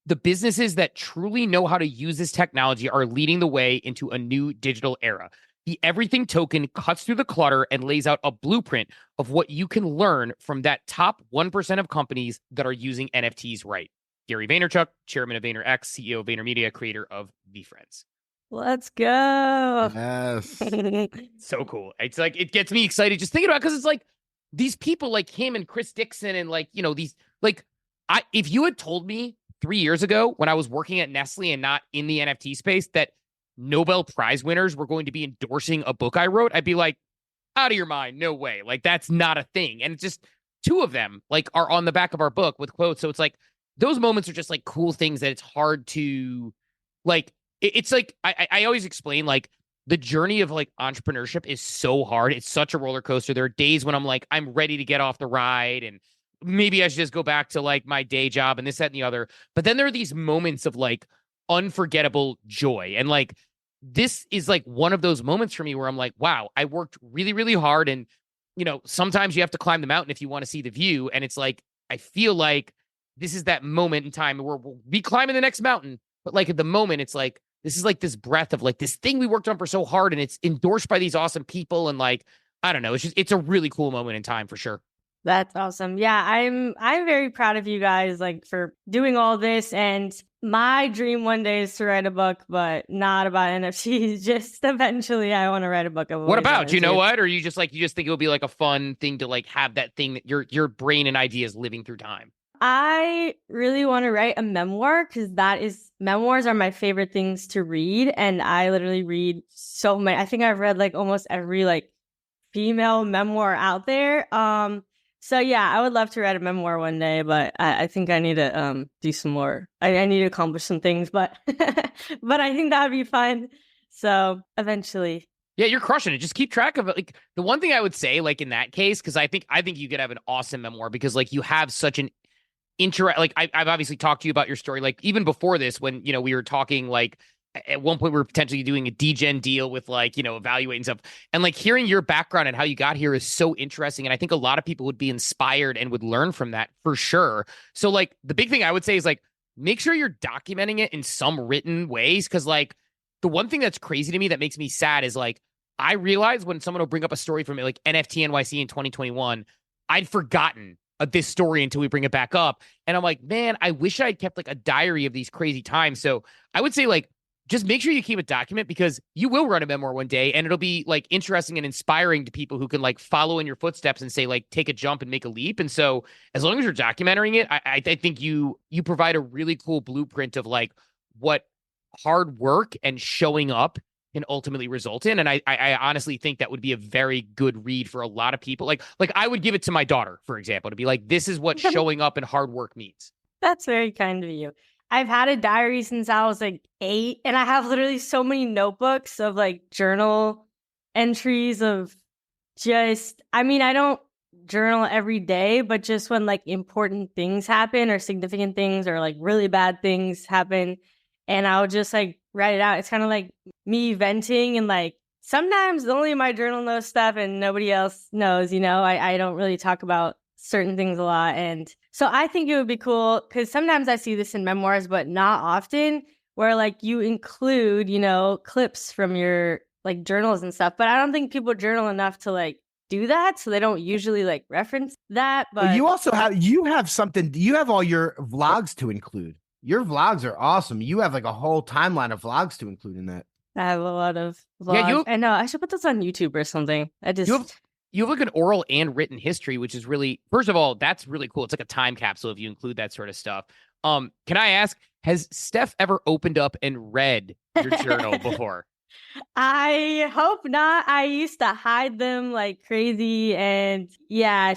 the businesses that truly know how to use this technology are leading the way into a new digital era. The Everything Token cuts through the clutter and lays out a blueprint of what you can learn from that top 1% of companies that are using NFTs right. Gary Vaynerchuk, chairman of VaynerX, CEO of VaynerMedia, creator of VeeFriends. Let's go. Yes. So cool. It's like, it gets me excited just thinking about it because it's like these people like him and Chris Dixon and like, you know, these, like, if you had told me 3 years ago when I was working at Nestle and not in the NFT space that Nobel Prize winners were going to be endorsing a book I wrote, I'd be like, out of your mind. No way. Like, that's not a thing. And it's just two of them like are on the back of our book with quotes. So it's like, those moments are just like cool things that it's hard to like, it's like, I always explain like the journey of like entrepreneurship is so hard. It's such a roller coaster. There are days when I'm like, I'm ready to get off the ride and maybe I should just go back to like my day job and this, that, and the other. But then there are these moments of like unforgettable joy. And like, this is like one of those moments for me where I'm like, wow, I worked really, really hard. And, you know, sometimes you have to climb the mountain if you want to see the view. And it's like, I feel like this is that moment in time where we'll be climbing the next mountain. But like at the moment, it's like, this is like this breath of like this thing we worked on for so hard and it's endorsed by these awesome people. And like, I don't know, it's a really cool moment in time for sure. That's awesome. Yeah, I'm very proud of you guys like for doing all this. And my dream one day is to write a book, but not about NFTs. Just eventually I want to write a book of what about, you know what? Or you just think it would be like a fun thing to like have that thing that your brain and ideas living through time. I really want to write a memoir because memoirs are my favorite things to read. And I literally read so many. I think I've read like almost every like female memoir out there. So yeah, I would love to write a memoir one day, but I think I need to do some more. I need to accomplish some things, but but I think that would be fun. So eventually. Yeah, you're crushing it. Just keep track of it. Like the one thing I would say, like in that case, because I think you could have an awesome memoir because like you have such an like I've obviously talked to you about your story, like even before this, when, you know, we were talking, like at one point we were potentially doing a degen deal with like, you know, evaluating stuff, and like hearing your background and how you got here is so interesting. And I think a lot of people would be inspired and would learn from that for sure. So like the big thing I would say is like, make sure you're documenting it in some written ways. Cause like the one thing that's crazy to me that makes me sad is like, I realize when someone will bring up a story from like NFT NYC in 2021, I'd forgotten this story until we bring it back up. And I'm like, man, I wish I had kept like a diary of these crazy times. So I would say like, just make sure you keep a document because you will run a memoir one day and it'll be like interesting and inspiring to people who can like follow in your footsteps and say like, take a jump and make a leap. And so as long as you're documenting it, I think you provide a really cool blueprint of like what hard work and showing up can ultimately result in. And I honestly think that would be a very good read for a lot of people. Like I would give it to my daughter, for example, to be like, this is what showing up and hard work means. That's very kind of you. I've had a diary since I was like 8, and I have literally so many notebooks of like journal entries of just, I mean, I don't journal every day, but just when like important things happen or significant things or like really bad things happen, and I'll just like write it out. It's kind of like me venting, and like sometimes only my journal knows stuff and nobody else knows, I don't really talk about certain things a lot. And so I think it would be cool because sometimes I see this in memoirs, but not often, where like you include, clips from your like journals and stuff. But I don't think people journal enough to like do that. So they don't usually like reference that. But well, you have all your vlogs to include. Your vlogs are awesome. You have like a whole timeline of vlogs to include in that. I have a lot of vlogs. Yeah, I know. I should put this on YouTube or something. You have like an oral and written history, which is really, first of all, that's really cool. It's like a time capsule if you include that sort of stuff. Can I ask, has Steph ever opened up and read your journal before? I hope not. I used to hide them like crazy. And yeah,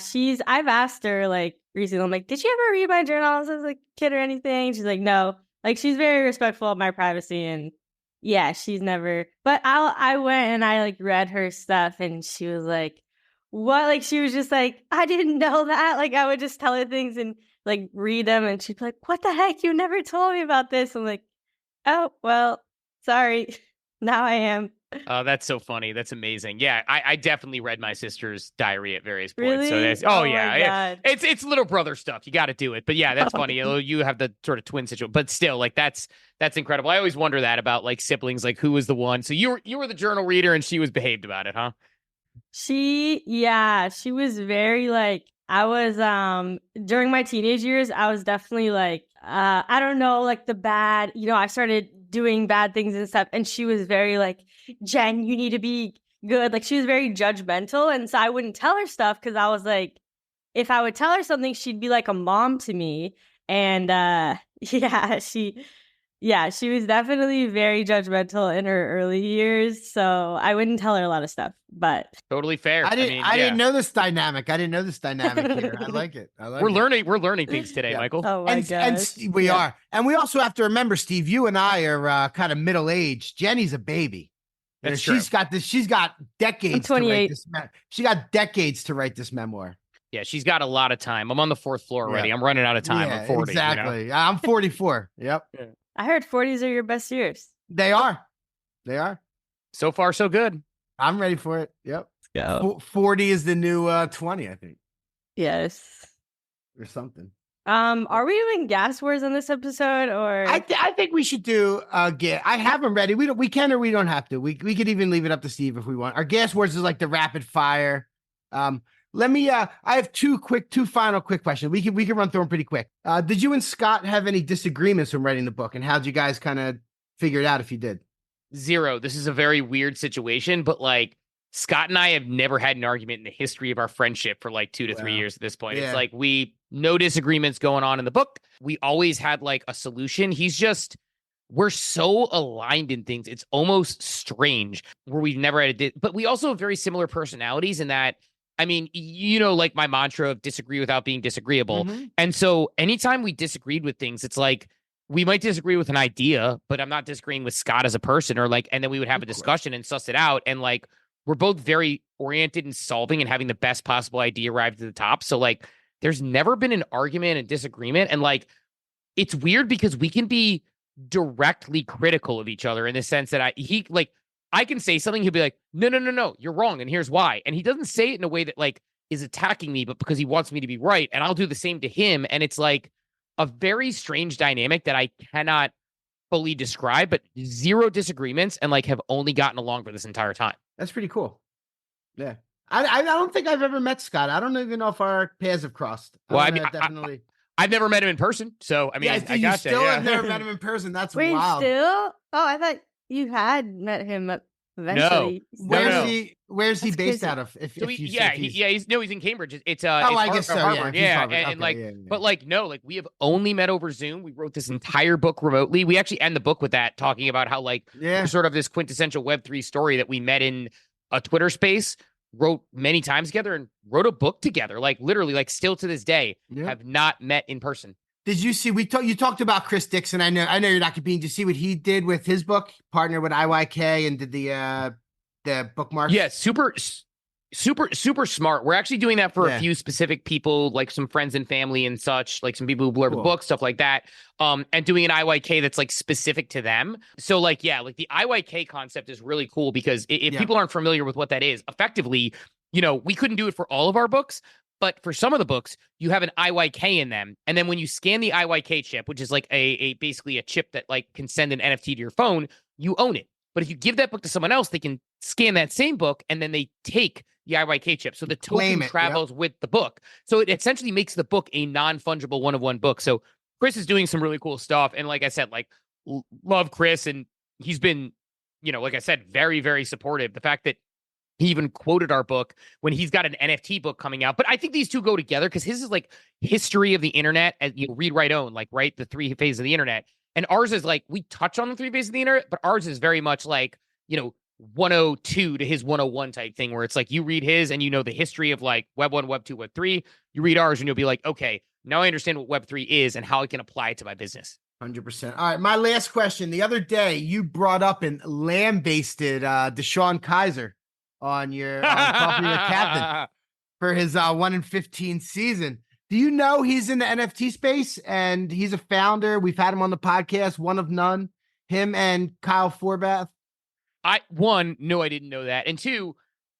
I've asked her like recently, I'm like, did you ever read my journals as a kid or anything? She's like, no. Like, she's very respectful of my privacy. And yeah, she's never, but I went and I like read her stuff and she was like, what? Like, she was just like, I didn't know that. Like, I would just tell her things and like read them, and she'd be like, what the heck? You never told me about this. I'm like, oh, well, sorry. Now I am. Oh, that's so funny. That's amazing. Yeah, I definitely read my sister's diary at various points. Really? So that's, yeah. It's little brother stuff. You got to do it. But yeah, that's funny. You have the sort of twin situation, but still, like that's incredible. I always wonder that about like siblings, like who was the one. So you were the journal reader, and she was behaved about it, huh? She was very like, I was during my teenage years, I was definitely like I don't know, like the bad, I started doing bad things and stuff, and she was very like, Jen, you need to be good. Like, she was very judgmental, and so I wouldn't tell her stuff because I was like, if I would tell her something, she'd be like a mom to me. And she was definitely very judgmental in her early years, so I wouldn't tell her a lot of stuff. But totally fair. I didn't know this dynamic. I here. I like it. We're learning things today, yeah. Michael. Oh my gosh. And we are. And we also have to remember, Steve, you and I are kind of middle-aged. Jenny's a baby. That's true. She's got decades. I'm 28. She got decades to write this memoir. Yeah, she's got a lot of time. I'm on the 4th floor already. I'm running out of time. I'm 40. Exactly. I'm 44. Yep. Yeah. I heard 40s are your best years. They are. So far, so good. I'm ready for it. Yep. Yeah. 40 is the new 20, I think. Yes. Or something. Are we doing gas wars on this episode, or I think we should do I have them ready. We can or we don't have to. We could even leave it up to Steve if we want. Our gas wars is like the rapid fire. Let me I have two final quick questions. We can run through them pretty quick. Did you and Scott have any disagreements from writing the book, and how'd you guys kind of figure it out if you did? Zero. This is a very weird situation, but like Scott and I have never had an argument in the history of our friendship for like 2 to 3 years at this point. Yeah. It's like no disagreements going on in the book. We always had like a solution. We're so aligned in things. It's almost strange where we've never had but we also have very similar personalities in that, I mean, like my mantra of disagree without being disagreeable. Mm-hmm. And so anytime we disagreed with things, it's like, we might disagree with an idea, but I'm not disagreeing with Scott as a person, or like, and then we would have a discussion and suss it out. And like, we're both very oriented in solving and having the best possible idea arrive to the top. So like, there's never been an argument and disagreement. And like, it's weird because we can be directly critical of each other in the sense that I can say something, he'll be like, no, you're wrong, and here's why. And he doesn't say it in a way that like is attacking me, but because he wants me to be right. And I'll do the same to him. And it's like a very strange dynamic that I cannot fully describe, but zero disagreements and like have only gotten along for this entire time. That's pretty cool. Yeah. I don't think I've ever met Scott. I don't even know if our paths have crossed. Well, I don't mean, know, definitely. I've never met him in person, so I mean, Yeah, I you got still that. have never met him in person. That's Wait, wild. still? Oh, I thought you had met him eventually. Where's he That's based crazy. out of? He's in Cambridge. It's I guess so. Harvard. Yeah, And okay, like, yeah. but like, no, like we have only met over Zoom. We wrote this entire book remotely. We actually end the book with that, talking about how like we're sort of this quintessential Web3 story that we met in a Twitter space, wrote many times together, and wrote a book together. Like literally, like still to this day, have not met in person. Did you see? You talked about Chris Dixon. I know you're not competing. Did you see what he did with his book? Partnered with IYK and did the bookmark. Yeah, super smart. We're actually doing that for a few specific people, like some friends and family and such, like some people who blurb books, stuff like that. And doing an IYK that's like specific to them. So like, yeah, like the IYK concept is really cool because if people aren't familiar with what that is, effectively, you know, we couldn't do it for all of our books, but for some of the books, you have an IYK in them. And then when you scan the IYK chip, which is like a basically a chip that like can send an NFT to your phone, you own it. But if you give that book to someone else, they can scan that same book and then they take the IYK chip. So the token travels with the book. So it essentially makes the book a non-fungible one-of-one book. So Chris is doing some really cool stuff. And like I said, like love Chris. And he's been, you know, like I said, very, very supportive. The fact that he even quoted our book when he's got an NFT book coming out. But I think these two go together because his is like history of the internet, as you know, read, write, own, like, right? The three phases of the internet. And ours is like, we touch on the three phases of the internet, but ours is very much like, you know, 102 to his 101 type thing, where it's like you read his and you know the history of like Web 1, Web 2, Web 3. You read ours and you'll be like, okay, now I understand what Web 3 is and how I can apply it to my business. 100%. All right, my last question. The other day, you brought up and lambasted Deshaun Kaiser on your Coffee with Captain for his 1 in 15 season. Do you know he's in the NFT space and he's a founder? We've had him on the podcast, one of none. Him and Kyle Forbath. One, no, I didn't know that. And two,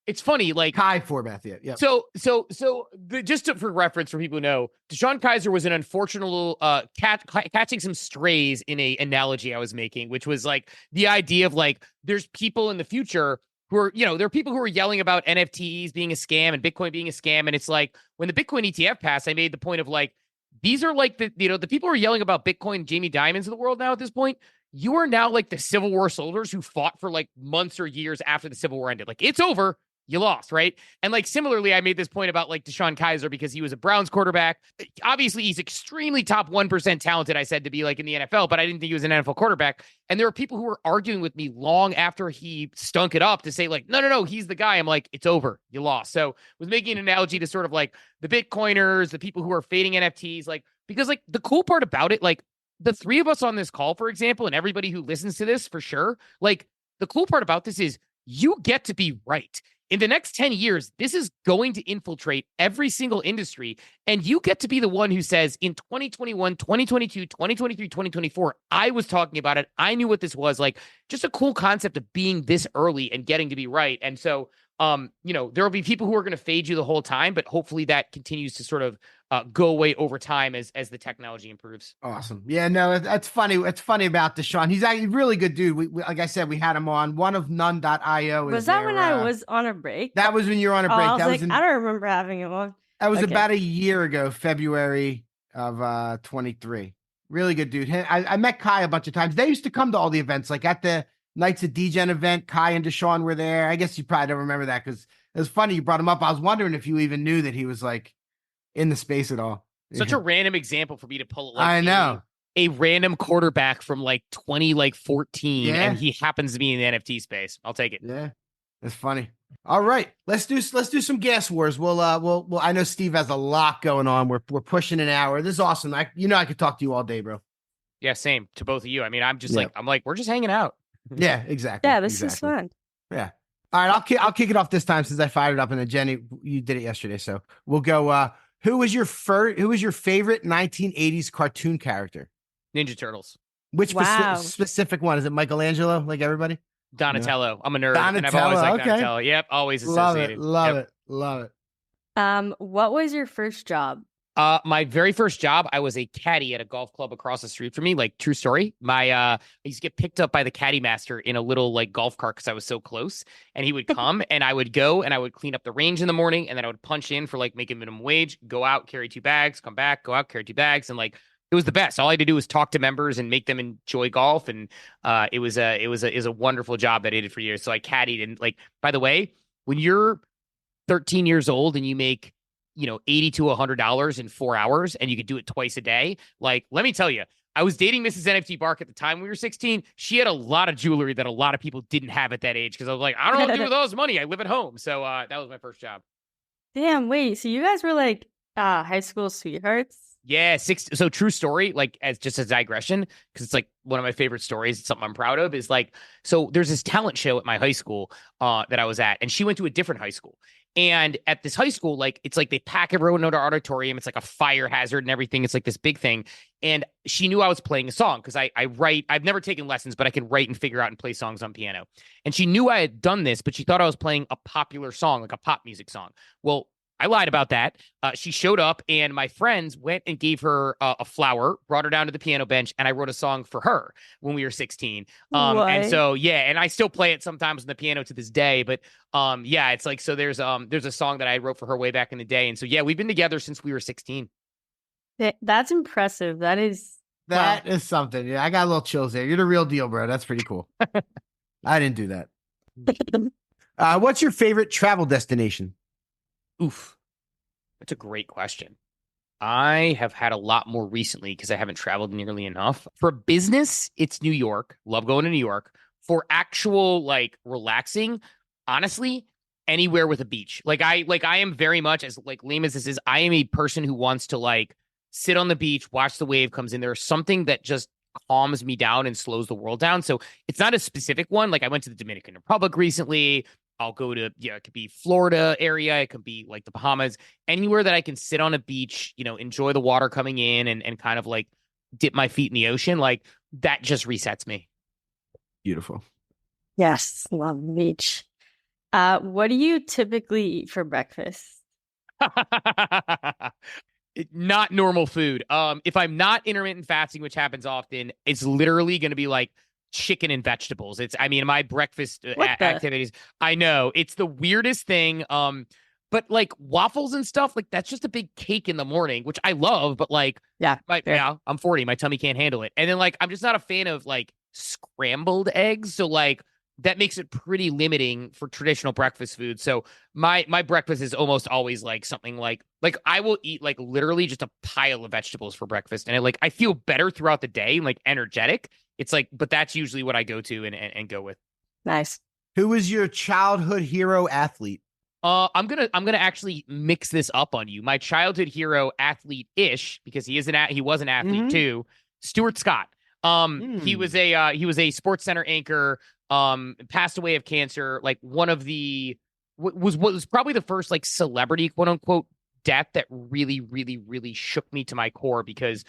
it's funny, like Kai Forbath, yeah. So for reference for people who know, Deshaun Kaiser was an unfortunate little catching some strays in a analogy I was making, which was like the idea of like there's people in the future who are, you know, there are people who are yelling about NFTs being a scam and Bitcoin being a scam. And it's like when the Bitcoin ETF passed, I made the point of like, these are like the people who are yelling about Bitcoin, Jamie Dimons of the world now at this point. You are now like the Civil War soldiers who fought for like months or years after the Civil War ended. Like it's over. You lost, right? And like similarly, I made this point about like Deshaun Kaiser because he was a Browns quarterback. Obviously, he's extremely top 1% talented, I said, to be like in the NFL, but I didn't think he was an NFL quarterback. And there were people who were arguing with me long after he stunk it up to say like, no, he's the guy. I'm like, it's over. You lost. So I was making an analogy to sort of like the Bitcoiners, the people who are fading NFTs, like, because like the cool part about it, like the three of us on this call, for example, and everybody who listens to this for sure, like the cool part about this is you get to be right. In the next 10 years, this is going to infiltrate every single industry. And you get to be the one who says in 2021, 2022, 2023, 2024, I was talking about it. I knew what this was. Like just a cool concept of being this early and getting to be right. And so, you know, there will be people who are going to fade you the whole time, but hopefully that continues to sort of go away over time as the technology improves. Awesome. Yeah, no, that's funny. It's funny about Deshaun. He's actually a really good dude. We like I said, we had him on oneofnone.io. Was that when I was on a break? That was when you were on a break. I was that like, I don't remember having him on. That was about a year ago, February of 23. Really good dude. I met Kai a bunch of times. They used to come to all the events, like at the Nights of DGen event. Kai and Deshaun were there. I guess you probably don't remember that because it was funny. You brought him up. I was wondering if you even knew that he was like in the space at all. Such a random example for me to pull. Like, I know a random quarterback from like 2014, and he happens to be in the NFT space. I'll take it. Yeah, that's funny. All right, let's do some gas wars. We'll I know Steve has a lot going on. We're pushing an hour. This is awesome. I could talk to you all day, bro. Yeah, same to both of you. I mean, I'm just like we're just hanging out. Yeah, exactly. Yeah, this is fun. Yeah. All right, I'll kick it off this time since I fired it up, and then Jenny, you did it yesterday, so we'll go. Who was your favorite 1980s cartoon character? Ninja Turtles. Which specific one? Is it Michelangelo, like everybody? Donatello. No. I'm a nerd. Donatello, and I've always liked okay. Donatello. Yep, always associated. Love it. What What was your first job? My very first job, I was a caddy at a golf club across the street from me. Like, true story. I used to get picked up by the caddy master in a little like golf cart because I was so close. And he would come and I would go and I would clean up the range in the morning, and then I would punch in for like making minimum wage, go out, carry 2 bags, come back, go out, carry 2 bags, and like it was the best. All I had to do was talk to members and make them enjoy golf, and it was a wonderful job that I did for years. So I caddied, and like, by the way, when you're 13 years old and you make $80 to $100 in 4 hours, and you could do it twice a day. Like, let me tell you, I was dating Mrs. NFTBark at the time we were 16. She had a lot of jewelry that a lot of people didn't have at that age, because I was like, I don't know what to do with all this money. I live at home. So that was my first job. Damn, wait. So you guys were like high school sweethearts? Yeah, so true story, like as just a digression, because it's like one of my favorite stories, it's something I'm proud of, is like, so there's this talent show at my high school that I was at, and she went to a different high school. And at this high school, like, it's like they pack everyone into our auditorium. It's like a fire hazard and everything. It's like this big thing. And she knew I was playing a song because I write. I've never taken lessons, but I can write and figure out and play songs on piano. And she knew I had done this, but she thought I was playing a popular song, like a pop music song. Well, I lied about that. She showed up, and my friends went and gave her a flower, brought her down to the piano bench, and I wrote a song for her when we were 16. And so, yeah, and I still play it sometimes on the piano to this day. But yeah, it's like, so there's a song that I wrote for her way back in the day. And so, yeah, we've been together since we were 16. That's impressive. That is something. Yeah, I got a little chills there. You're the real deal, bro. That's pretty cool. I didn't do that. What's your favorite travel destination? Oof. That's a great question. I have had a lot more recently because I haven't traveled nearly enough. For business, it's New York. Love going to New York. For actual like relaxing, honestly, anywhere with a beach. Like I am very much, as like lame as this is, I am a person who wants to like sit on the beach, watch the wave comes in. There's something that just calms me down and slows the world down. So it's not a specific one. Like I went to the Dominican Republic recently. I'll go to, it could be Florida area. It could be like the Bahamas, anywhere that I can sit on a beach, enjoy the water coming in and kind of like dip my feet in the ocean. Like that just resets me. Beautiful. Yes. Love the beach. What do you typically eat for breakfast? Not normal food. If I'm not intermittent fasting, which happens often, it's literally going to be like chicken and vegetables. My breakfast activities. I know it's the weirdest thing. But like waffles and stuff, like that's just a big cake in the morning, which I love. But like, I'm 40, my tummy can't handle it. And then like, I'm just not a fan of like scrambled eggs. So like that makes it pretty limiting for traditional breakfast food. So my breakfast is almost always like something like I will eat like literally just a pile of vegetables for breakfast, and I feel better throughout the day, like energetic. It's like, but that's usually what I go to and go with. Nice. Who was your childhood hero athlete? I'm gonna actually mix this up on you. My childhood hero athlete-ish, because he was an athlete too. Stuart Scott. He was a Sports Center anchor. Passed away of cancer. Like one of the was probably the first like celebrity quote unquote death that really, really, really shook me to my core, because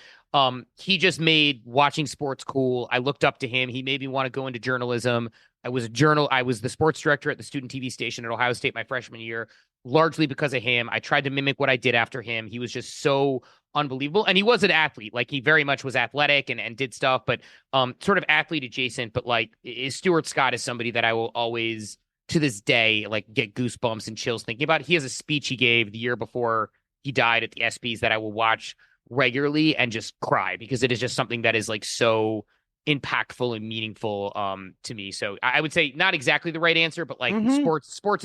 he just made watching sports cool. I looked up to him. He made me want to go into journalism. I was the sports director at the student TV station at Ohio State my freshman year, largely because of him. I tried to mimic what I did after him. He was just so unbelievable. And he was an athlete. Like he very much was athletic and did stuff, but sort of athlete adjacent. But like Stuart Scott is somebody that I will always, to this day, like get goosebumps and chills thinking about. He has a speech he gave the year before he died at the ESPYs that I will watch regularly and just cry, because it is just something that is like so impactful and meaningful to me. So I would say not exactly the right answer, but like sports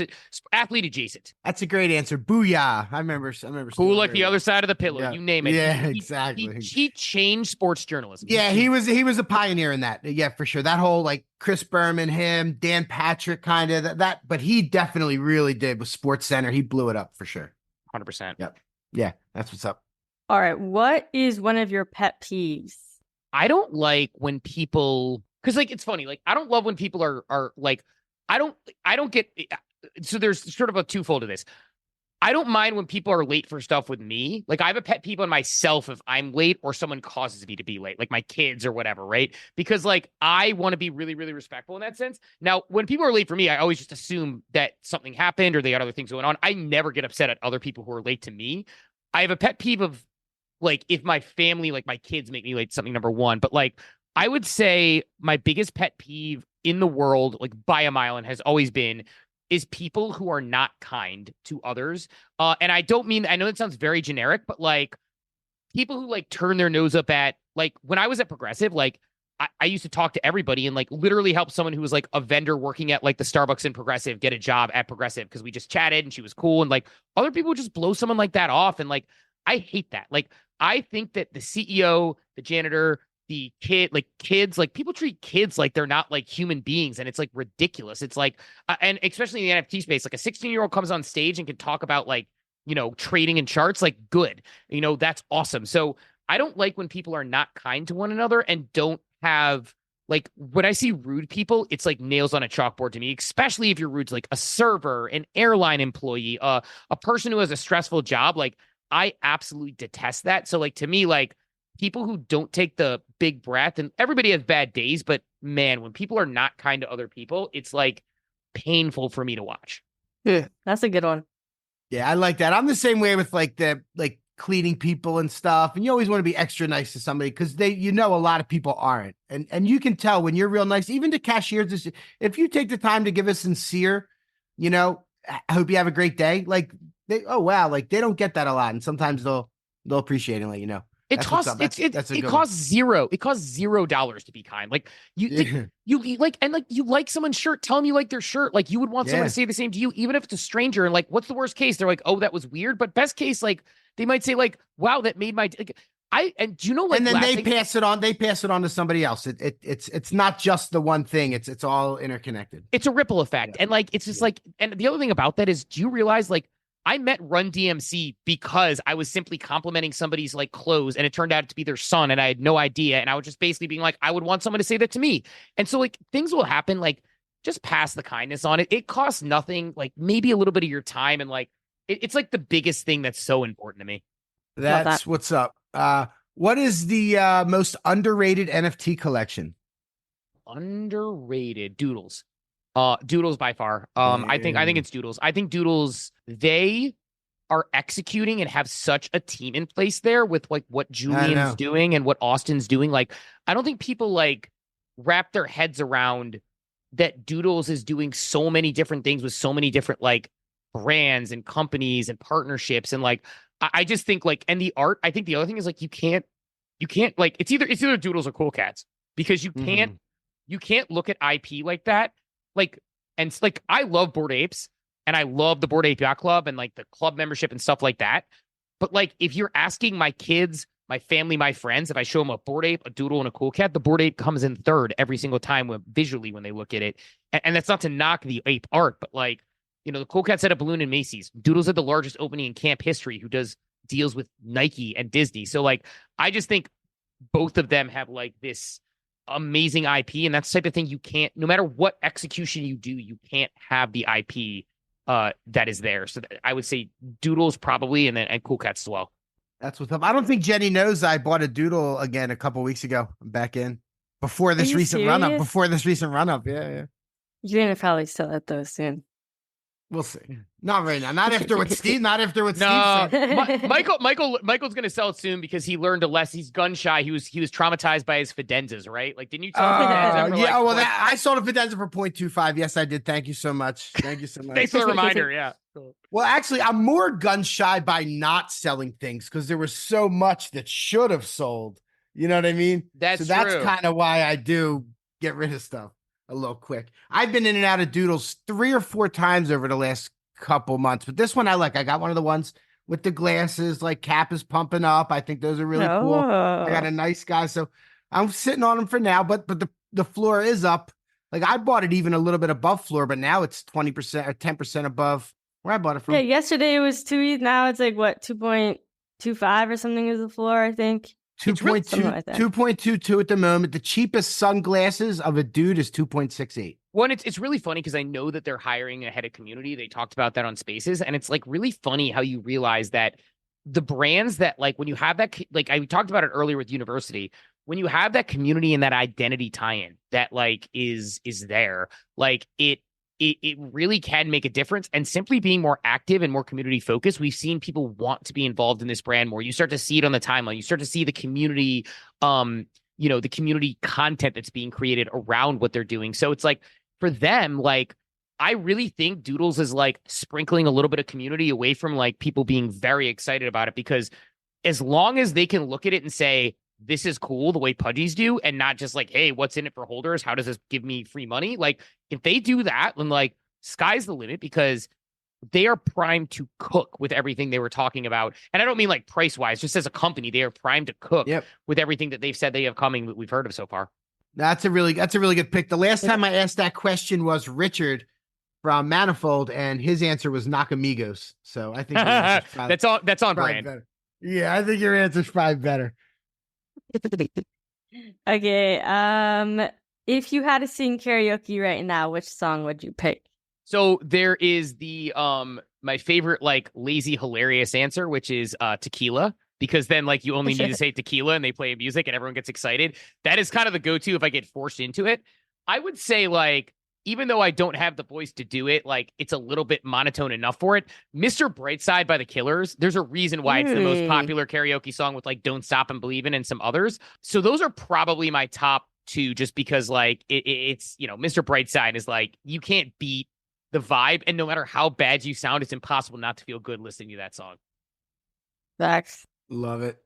athlete adjacent. That's a great answer. Booyah. I remember cool, like the other side of the pillow. Yeah. You name it. Yeah, exactly. He changed sports journalism. Yeah, he was a pioneer in that. Yeah, for sure. That whole like Chris Berman, him, Dan Patrick kind of that, but he definitely really did with Sports Center. He blew it up for sure. 100%. Yep. Yeah, that's what's up. All right. What is one of your pet peeves? I don't like when people, because like it's funny, like I don't love when people are like, I don't get, so there's sort of a twofold to this. I don't mind when people are late for stuff with me. Like I have a pet peeve on myself if I'm late or someone causes me to be late, like my kids or whatever, right? Because like I want to be really, really respectful in that sense. Now, when people are late for me, I always just assume that something happened or they had other things going on. I never get upset at other people who are late to me. I have a pet peeve of like if my family, like my kids make me late, something number one. But like, I would say my biggest pet peeve in the world, like by a mile, and has always been, is people who are not kind to others. And I don't mean, I know it sounds very generic, but like people who like turn their nose up at, like when I was at Progressive, like I used to talk to everybody and like literally help someone who was like a vendor working at like the Starbucks in Progressive get a job at Progressive because we just chatted and she was cool. And like other people would just blow someone like that off. And like, I hate that. Like, I think that the CEO, the janitor, the kids, like people treat kids like they're not like human beings. And it's like ridiculous. It's like, and especially in the NFT space, like a 16-year-old comes on stage and can talk about like, you know, trading and charts, like good, you know, that's awesome. So I don't like when people are not kind to one another and don't have, like, when I see rude people, it's like nails on a chalkboard to me, especially if you're rude to like a server, an airline employee, a person who has a stressful job. Like, I absolutely detest that. So like, to me, like people who don't take the big breath, and everybody has bad days, but man, when people are not kind to other people, it's like painful for me to watch. Yeah, that's a good one. Yeah, I like that. I'm the same way with like the cleaning people and stuff. And you always want to be extra nice to somebody because a lot of people aren't. And you can tell when you're real nice, even to cashiers, if you take the time to give a sincere, you know, I hope you have a great day. Like they don't get that a lot. And sometimes they'll appreciate it and let you know. It costs $0 to be kind. Like you like someone's shirt, tell them you like their shirt. Like you would want someone to say the same to you, even if it's a stranger. And like, what's the worst case? They're like, oh, that was weird. But best case, like they might say like, wow, that made my, like, and do you know, like, and then they pass it on to somebody else. It's not just the one thing. It's all interconnected. It's a ripple effect. And like, it's just like, and the other thing about that is, do you realize like, I met Run DMC because I was simply complimenting somebody's like clothes and it turned out to be their son and I had no idea. And I was just basically being like, I would want someone to say that to me. And so like things will happen, like just pass the kindness on it. It costs nothing, like maybe a little bit of your time. And like, it's like the biggest thing that's so important to me. That's what's up. What is the most underrated NFT collection? Underrated Doodles. Doodles by far. I think it's Doodles. I think Doodles, they are executing and have such a team in place there with like what Julian's doing and what Austin's doing. Like, I don't think people like wrap their heads around that Doodles is doing so many different things with so many different like brands and companies and partnerships. And like, I just think like, and the art, I think the other thing is like, you can't like, it's either Doodles or Cool Cats because you can't look at IP like that. Like, and it's like, I love Bored Apes and I love the Bored Ape Yacht Club and like the club membership and stuff like that. But like, if you're asking my kids, my family, my friends, if I show them a Bored Ape, a Doodle, and a Cool Cat, the Bored Ape comes in third every single time visually when they look at it. And that's not to knock the ape art, but like, you know, the Cool Cat's at a balloon in Macy's. Doodle's at the largest opening in camp history, who does deals with Nike and Disney. So like, I just think both of them have like this amazing IP, and that's the type of thing you can't, no matter what execution you do, you can't have the IP that is there. So I would say Doodles probably, and Cool Cats as well. That's what's up. I don't think Jenny knows I bought a Doodle again a couple weeks ago. I'm back in before this recent run up. Yeah. You're gonna probably sell it though soon. We'll see. Not right now. Not after what Steve. Not after what Steve said. Michael's going to sell it soon because he learned a lesson. He's gun shy. He was traumatized by his Fidenzas, right? Like, didn't you tell Fidenza? Yeah. Like, well, I sold a Fidenza for 0.25. Yes, I did. Thank you so much. Thanks for the reminder. Yeah. Cool. Well, actually, I'm more gun shy by not selling things because there was so much that should have sold. You know what I mean? That's kind of why I do get rid of stuff a little quick. I've been in and out of Doodles 3 or 4 times over the last couple months, but this one I like. I got one of the ones with the glasses, like cap is pumping up. I think those are really cool. I got a nice guy, so I'm sitting on them for now. But the floor is up. Like I bought it even a little bit above floor, but now it's 20% or 10% above where I bought it from. Yeah, yesterday it was 2. Now it's like what 2.25 or something is the floor. I think. 2.22 at the moment. The cheapest sunglasses of a dude is 2.68. Well, it's really funny because I know that they're hiring a head of community. They talked about that on Spaces, and it's like really funny how you realize that the brands that like when you have that, like I talked about it earlier with university, when you have that community and that identity tie-in that like is there, like it it really can make a difference. And simply being more active and more community focused, we've seen people want to be involved in this brand more. You start to see it on the timeline. You start to see the community, the community content that's being created around what they're doing. So it's like for them, like, I really think Doodles is like sprinkling a little bit of community away from like people being very excited about it, because as long as they can look at it and say, this is cool the way Pudgies do, and not just like, hey, what's in it for holders? How does this give me free money? Like, if they do that, then like sky's the limit, because they are primed to cook with everything they were talking about. And I don't mean like price wise, just as a company, they are primed to cook with everything that they've said they have coming that we've heard of so far. That's a really good pick. The last time I asked that question was Richard from Manifold, and his answer was Nakamigos. So I think that's on brand. Better. Yeah, I think your answer's probably better. Okay. If you had to sing karaoke right now, which song would you pick? So there is the my favorite like lazy hilarious answer, which is Tequila, because then like you only need to say tequila and they play music and everyone gets excited. That is kind of the go-to if I get forced into it. I would say, like, even though I don't have the voice to do it, like, it's a little bit monotone enough for it. Mr. Brightside by the Killers, there's a reason why it's the most popular karaoke song, with like Don't Stop and Believin' and some others. So those are probably my top two, just because like it's, Mr. Brightside is like, you can't beat the vibe, and no matter how bad you sound, it's impossible not to feel good listening to that song. Facts. Love it.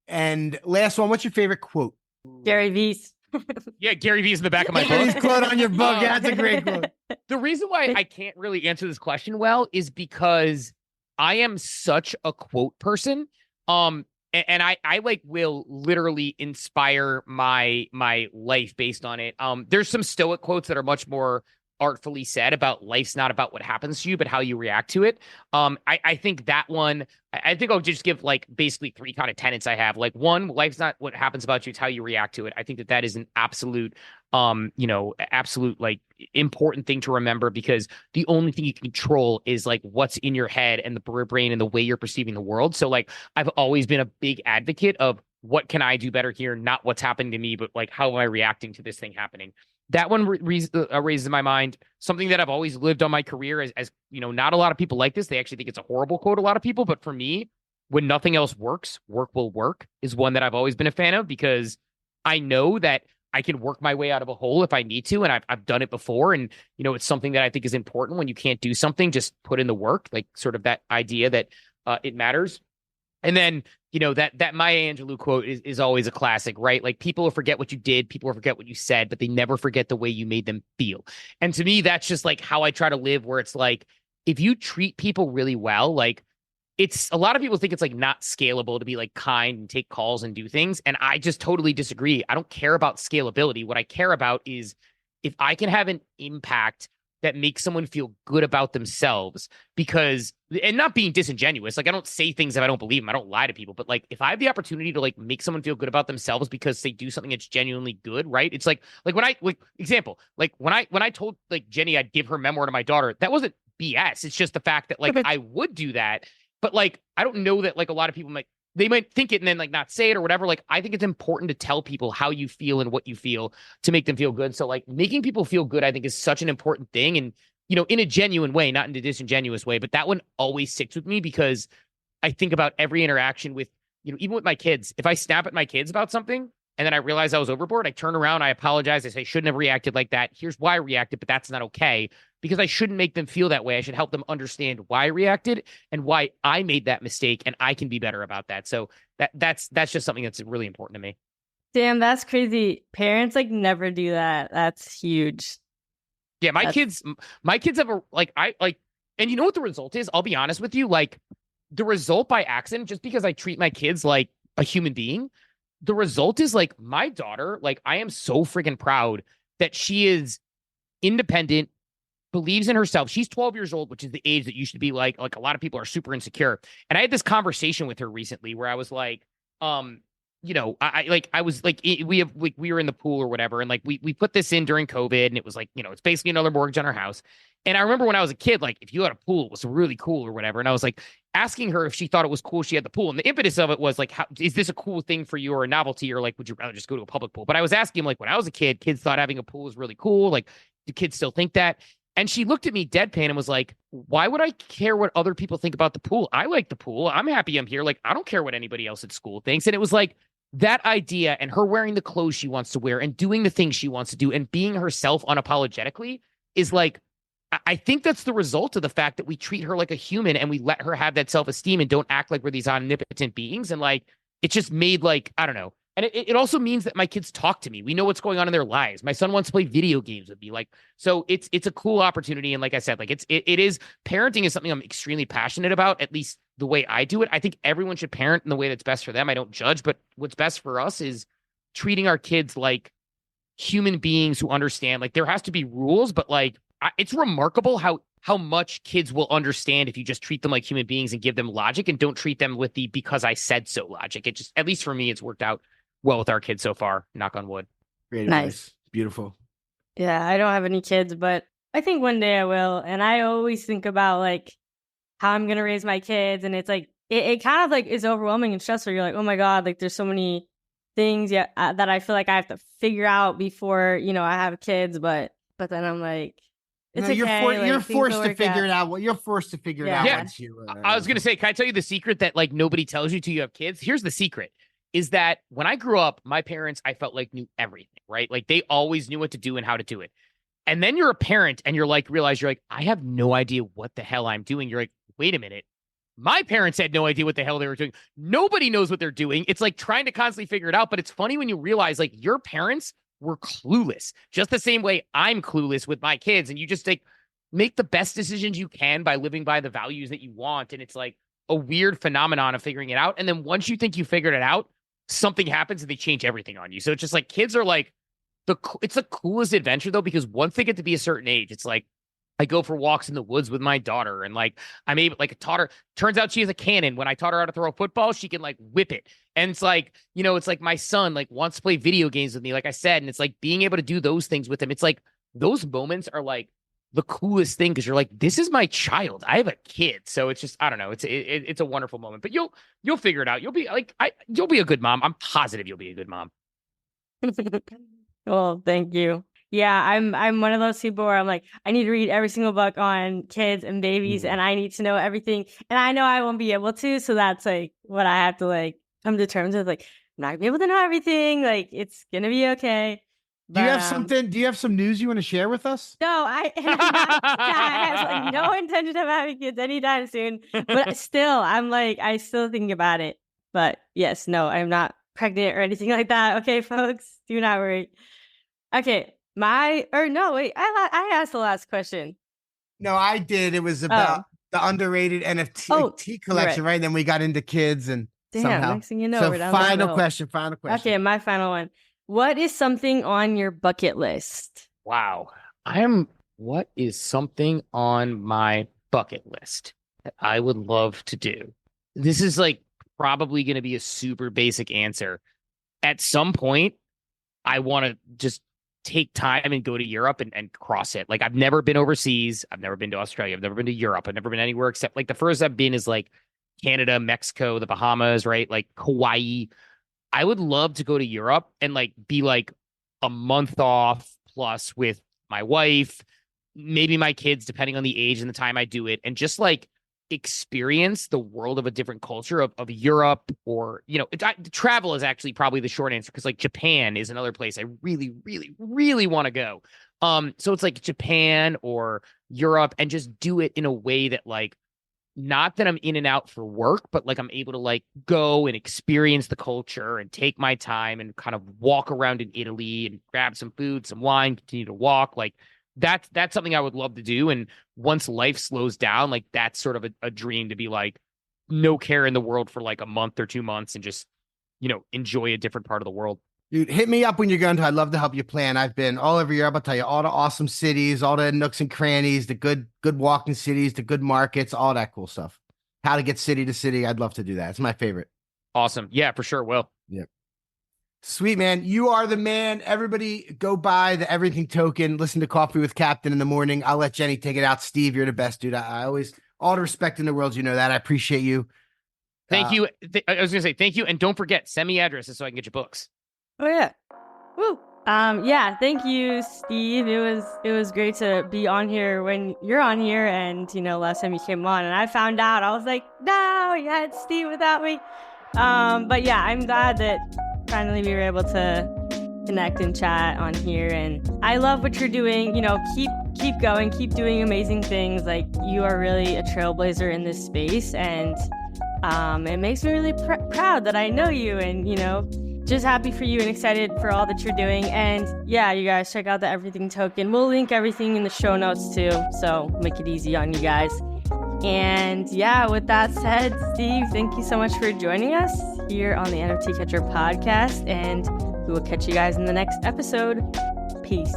And last one, what's your favorite quote? Gary V's. Yeah, Gary V's in the back of my Gary's book. quote on your book. Yeah, that's a great quote. The reason why I can't really answer this question well is because I am such a quote person. And I like will literally inspire my life based on it. There's some Stoic quotes that are much more artfully said about life's not about what happens to you, but how you react to it. I think that one, I think I'll just give like basically three kind of tenets I have. Like, one, life's not what happens about you, it's how you react to it. I think that is an absolute, absolute like important thing to remember, because the only thing you can control is like what's in your head and the brain and the way you're perceiving the world. So like, I've always been a big advocate of what can I do better here? Not what's happening to me, but like, how am I reacting to this thing happening? That one raises in my mind something that I've always lived on my career as not a lot of people like this. They actually think it's a horrible quote, a lot of people. But for me, when nothing else works, work will work is one that I've always been a fan of, because I know that I can work my way out of a hole if I need to. And I've done it before. And, it's something that I think is important. When you can't do something, just put in the work, like sort of that idea that it matters. And then, that Maya Angelou quote is always a classic, right? Like, people will forget what you did, people will forget what you said, but they never forget the way you made them feel. And to me, that's just like how I try to live, where it's like, if you treat people really well, like, it's a lot of people think it's like not scalable to be like kind and take calls and do things. And I just totally disagree. I don't care about scalability. What I care about is if I can have an impact that makes someone feel good about themselves, because, and not being disingenuous, like, I don't say things if I don't believe them. I don't lie to people, but like, if I have the opportunity to like make someone feel good about themselves because they do something that's genuinely good, right? It's like when I, like, example, like when I told like Jenny I'd give her memoir to my daughter, that wasn't BS. It's just the fact that like I would do that, but like, I don't know that like a lot of people they might think it and then like not say it or whatever. Like, I think it's important to tell people how you feel and what you feel to make them feel good. So like, making people feel good, I think, is such an important thing. And, in a genuine way, not in a disingenuous way, but that one always sticks with me, because I think about every interaction with, even with my kids. If I snap at my kids about something and then I realize I was overboard, I turn around, I apologize. I say, shouldn't have reacted like that. Here's why I reacted, but that's not okay, because I shouldn't make them feel that way. I should help them understand why I reacted and why I made that mistake, and I can be better about that. So that's just something that's really important to me. Damn, that's crazy. Parents like never do that. That's huge. Yeah, my kids have a and you know what the result is? I'll be honest with you. Like, the result by accident, just because I treat my kids like a human being, the result is like my daughter, like, I am so freaking proud that she is independent, believes in herself. She's 12 years old, which is the age that you should be like a lot of people are super insecure. And I had this conversation with her recently where I was like, I was like, we were in the pool or whatever. And like, we put this in during COVID, and it was like, it's basically another mortgage on our house. And I remember when I was a kid, like, if you had a pool, it was really cool or whatever. And I was like asking her if she thought it was cool she had the pool. And the impetus of it was like, is this a cool thing for you or a novelty, or like, would you rather just go to a public pool? But I was asking him, like, when I was a kid, kids thought having a pool was really cool. Like, Do kids still think that? And she looked at me deadpan and was like, why would I care what other people think about the pool? I like the pool. I'm happy I'm here. Like, I don't care what anybody else at school thinks. And it was like that idea and her wearing the clothes she wants to wear and doing the things she wants to do and being herself unapologetically is like, I think that's the result of the fact that we treat her like a human and we let her have that self-esteem and don't act like we're these omnipotent beings. And like, it just made like, I don't know. And it also means that my kids talk to me. We know what's going on in their lives. My son wants to play video games with me. Like, so it's a cool opportunity. And like I said, like it is parenting is something I'm extremely passionate about, at least the way I do it. I think everyone should parent in the way that's best for them. I don't judge, but what's best for us is treating our kids like human beings who understand, like there has to be rules, but like it's remarkable how much kids will understand if you just treat them like human beings and give them logic and don't treat them with the because I said so logic. It just, at least for me, it's worked out well with our kids so far. Knock on wood. Great Nice. advice. Beautiful. Yeah, I don't have any kids, but I think one day I will. And I always think about like how I'm gonna raise my kids, and it's like it kind of like is overwhelming and stressful. You're like, oh my god, like there's so many things that I feel like I have to figure out before I have kids. But then I'm like, it's okay. You're forced to figure it out. Well, you're forced to figure it out. Yeah. Once you, I was gonna say, can I tell you the secret that like nobody tells you till you have kids? Here's the secret. Is that when I grew up, my parents, I felt like knew everything, right? Like they always knew what to do and how to do it. And then you're a parent and you're like, realize you're like, I have no idea what the hell I'm doing. You're like, wait a minute. My parents had no idea what the hell they were doing. Nobody knows what they're doing. It's like trying to constantly figure it out. But it's funny when you realize like your parents were clueless, just the same way I'm clueless with my kids. And you just like make the best decisions you can by living by the values that you want. And it's like a weird phenomenon of figuring it out. And then once you think you figured it out, something happens and they change everything on you. So it's just like kids are like it's the coolest adventure though, because once they get to be a certain age, it's like I go for walks in the woods with my daughter and like I'm able, like taught her, turns out she has a cannon. When I taught her how to throw a football, she can like whip it. And it's like, it's like my son like wants to play video games with me, like I said, and it's like being able to do those things with him. It's like those moments are like the coolest thing because you're like, this is my child. I have a kid. So it's just, I don't know. It's a wonderful moment, but you'll figure it out. You'll be like, you'll be a good mom. I'm positive you'll be a good mom. Well, thank you. Yeah, I'm one of those people where I'm like, I need to read every single book on kids and babies and I need to know everything. And I know I won't be able to. So that's like what I have to like come to terms with. Like, I'm not gonna be able to know everything. Like, it's going to be okay. Do you have something? Do you have some news you want to share with us? No, I have like no intention of having kids anytime soon. But still, I still think about it. But yes, no, I'm not pregnant or anything like that. Okay, folks, do not worry. Okay, I asked the last question. No, I did. It was about the underrated NFT collection, right? And then we got into kids and somehow. Next thing you know, so we're down final question. Okay, my final one. What is something on your bucket list? Wow. What is something on my bucket list that I would love to do? This is like probably going to be a super basic answer. At some point, I want to just take time and go to Europe and cross it. Like I've never been overseas. I've never been to Australia. I've never been to Europe. I've never been anywhere except like the furthest I've been is like Canada, Mexico, the Bahamas, right? Like Hawaii. I would love to go to Europe and like be like a month off plus with my wife, maybe my kids, depending on the age and the time I do it, and just like experience the world of a different culture of Europe or, travel is actually probably the short answer because like Japan is another place I really, really, really want to go. So it's like Japan or Europe and just do it in a way that like, not that I'm in and out for work, but like I'm able to like go and experience the culture and take my time and kind of walk around in Italy and grab some food, some wine, continue to walk. Like that's something I would love to do. And once life slows down, like that's sort of a dream to be like no care in the world for like a month or 2 months and just, enjoy a different part of the world. Dude, hit me up when you're going to. I'd love to help you plan. I've been all over Europe. I'll tell you all the awesome cities, all the nooks and crannies, the good walking cities, the good markets, all that cool stuff. How to get city to city. I'd love to do that. It's my favorite. Awesome. Yeah, for sure. Will. Yep. Sweet, man. You are the man. Everybody go buy the Everything token. Listen to Coffee with Captain in the morning. I'll let Jenny take it out. Steve, you're the best, dude. I always, all the respect in the world. You know that. I appreciate you. Thank you. I was going to say thank you. And don't forget, send me addresses so I can get your books. Oh, yeah. Woo. Yeah, thank you, Steve. It was great to be on here when you're on here, and last time you came on and I found out, I was like, no, you had Steve without me. But yeah, I'm glad that finally we were able to connect and chat on here, and I love what you're doing. Keep going, keep doing amazing things. Like, you are really a trailblazer in this space, and it makes me really proud that I know you, and just happy for you and excited for all that you're doing. And yeah, you guys check out the Everything Token. We'll link everything in the show notes too, so make it easy on you guys. And yeah, with that said, Steve, thank you so much for joining us here on the NFT Catcher podcast, and we will catch you guys in the next episode. Peace.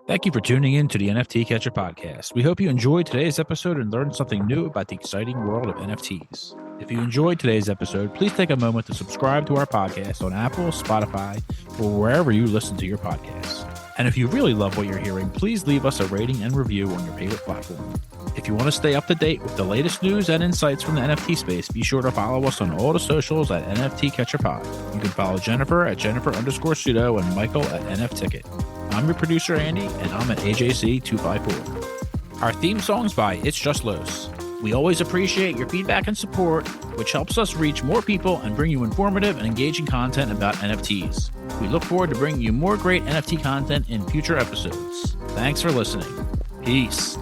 Thank you for tuning in to the NFT Catcher podcast. We hope you enjoyed today's episode and learned something new about the exciting world of NFTs. If you enjoyed today's episode, please take a moment to subscribe to our podcast on Apple, Spotify, or wherever you listen to your podcasts. And if you really love what you're hearing, please leave us a rating and review on your favorite platform. If you want to stay up to date with the latest news and insights from the NFT space, be sure to follow us on all the socials at NFT Catcher Pod. You can follow Jennifer at Jennifer_pseudo and Michael at NFTicket. I'm your producer, Andy, and I'm at AJC254. Our theme song's by It's Just Los. We always appreciate your feedback and support, which helps us reach more people and bring you informative and engaging content about NFTs. We look forward to bringing you more great NFT content in future episodes. Thanks for listening. Peace.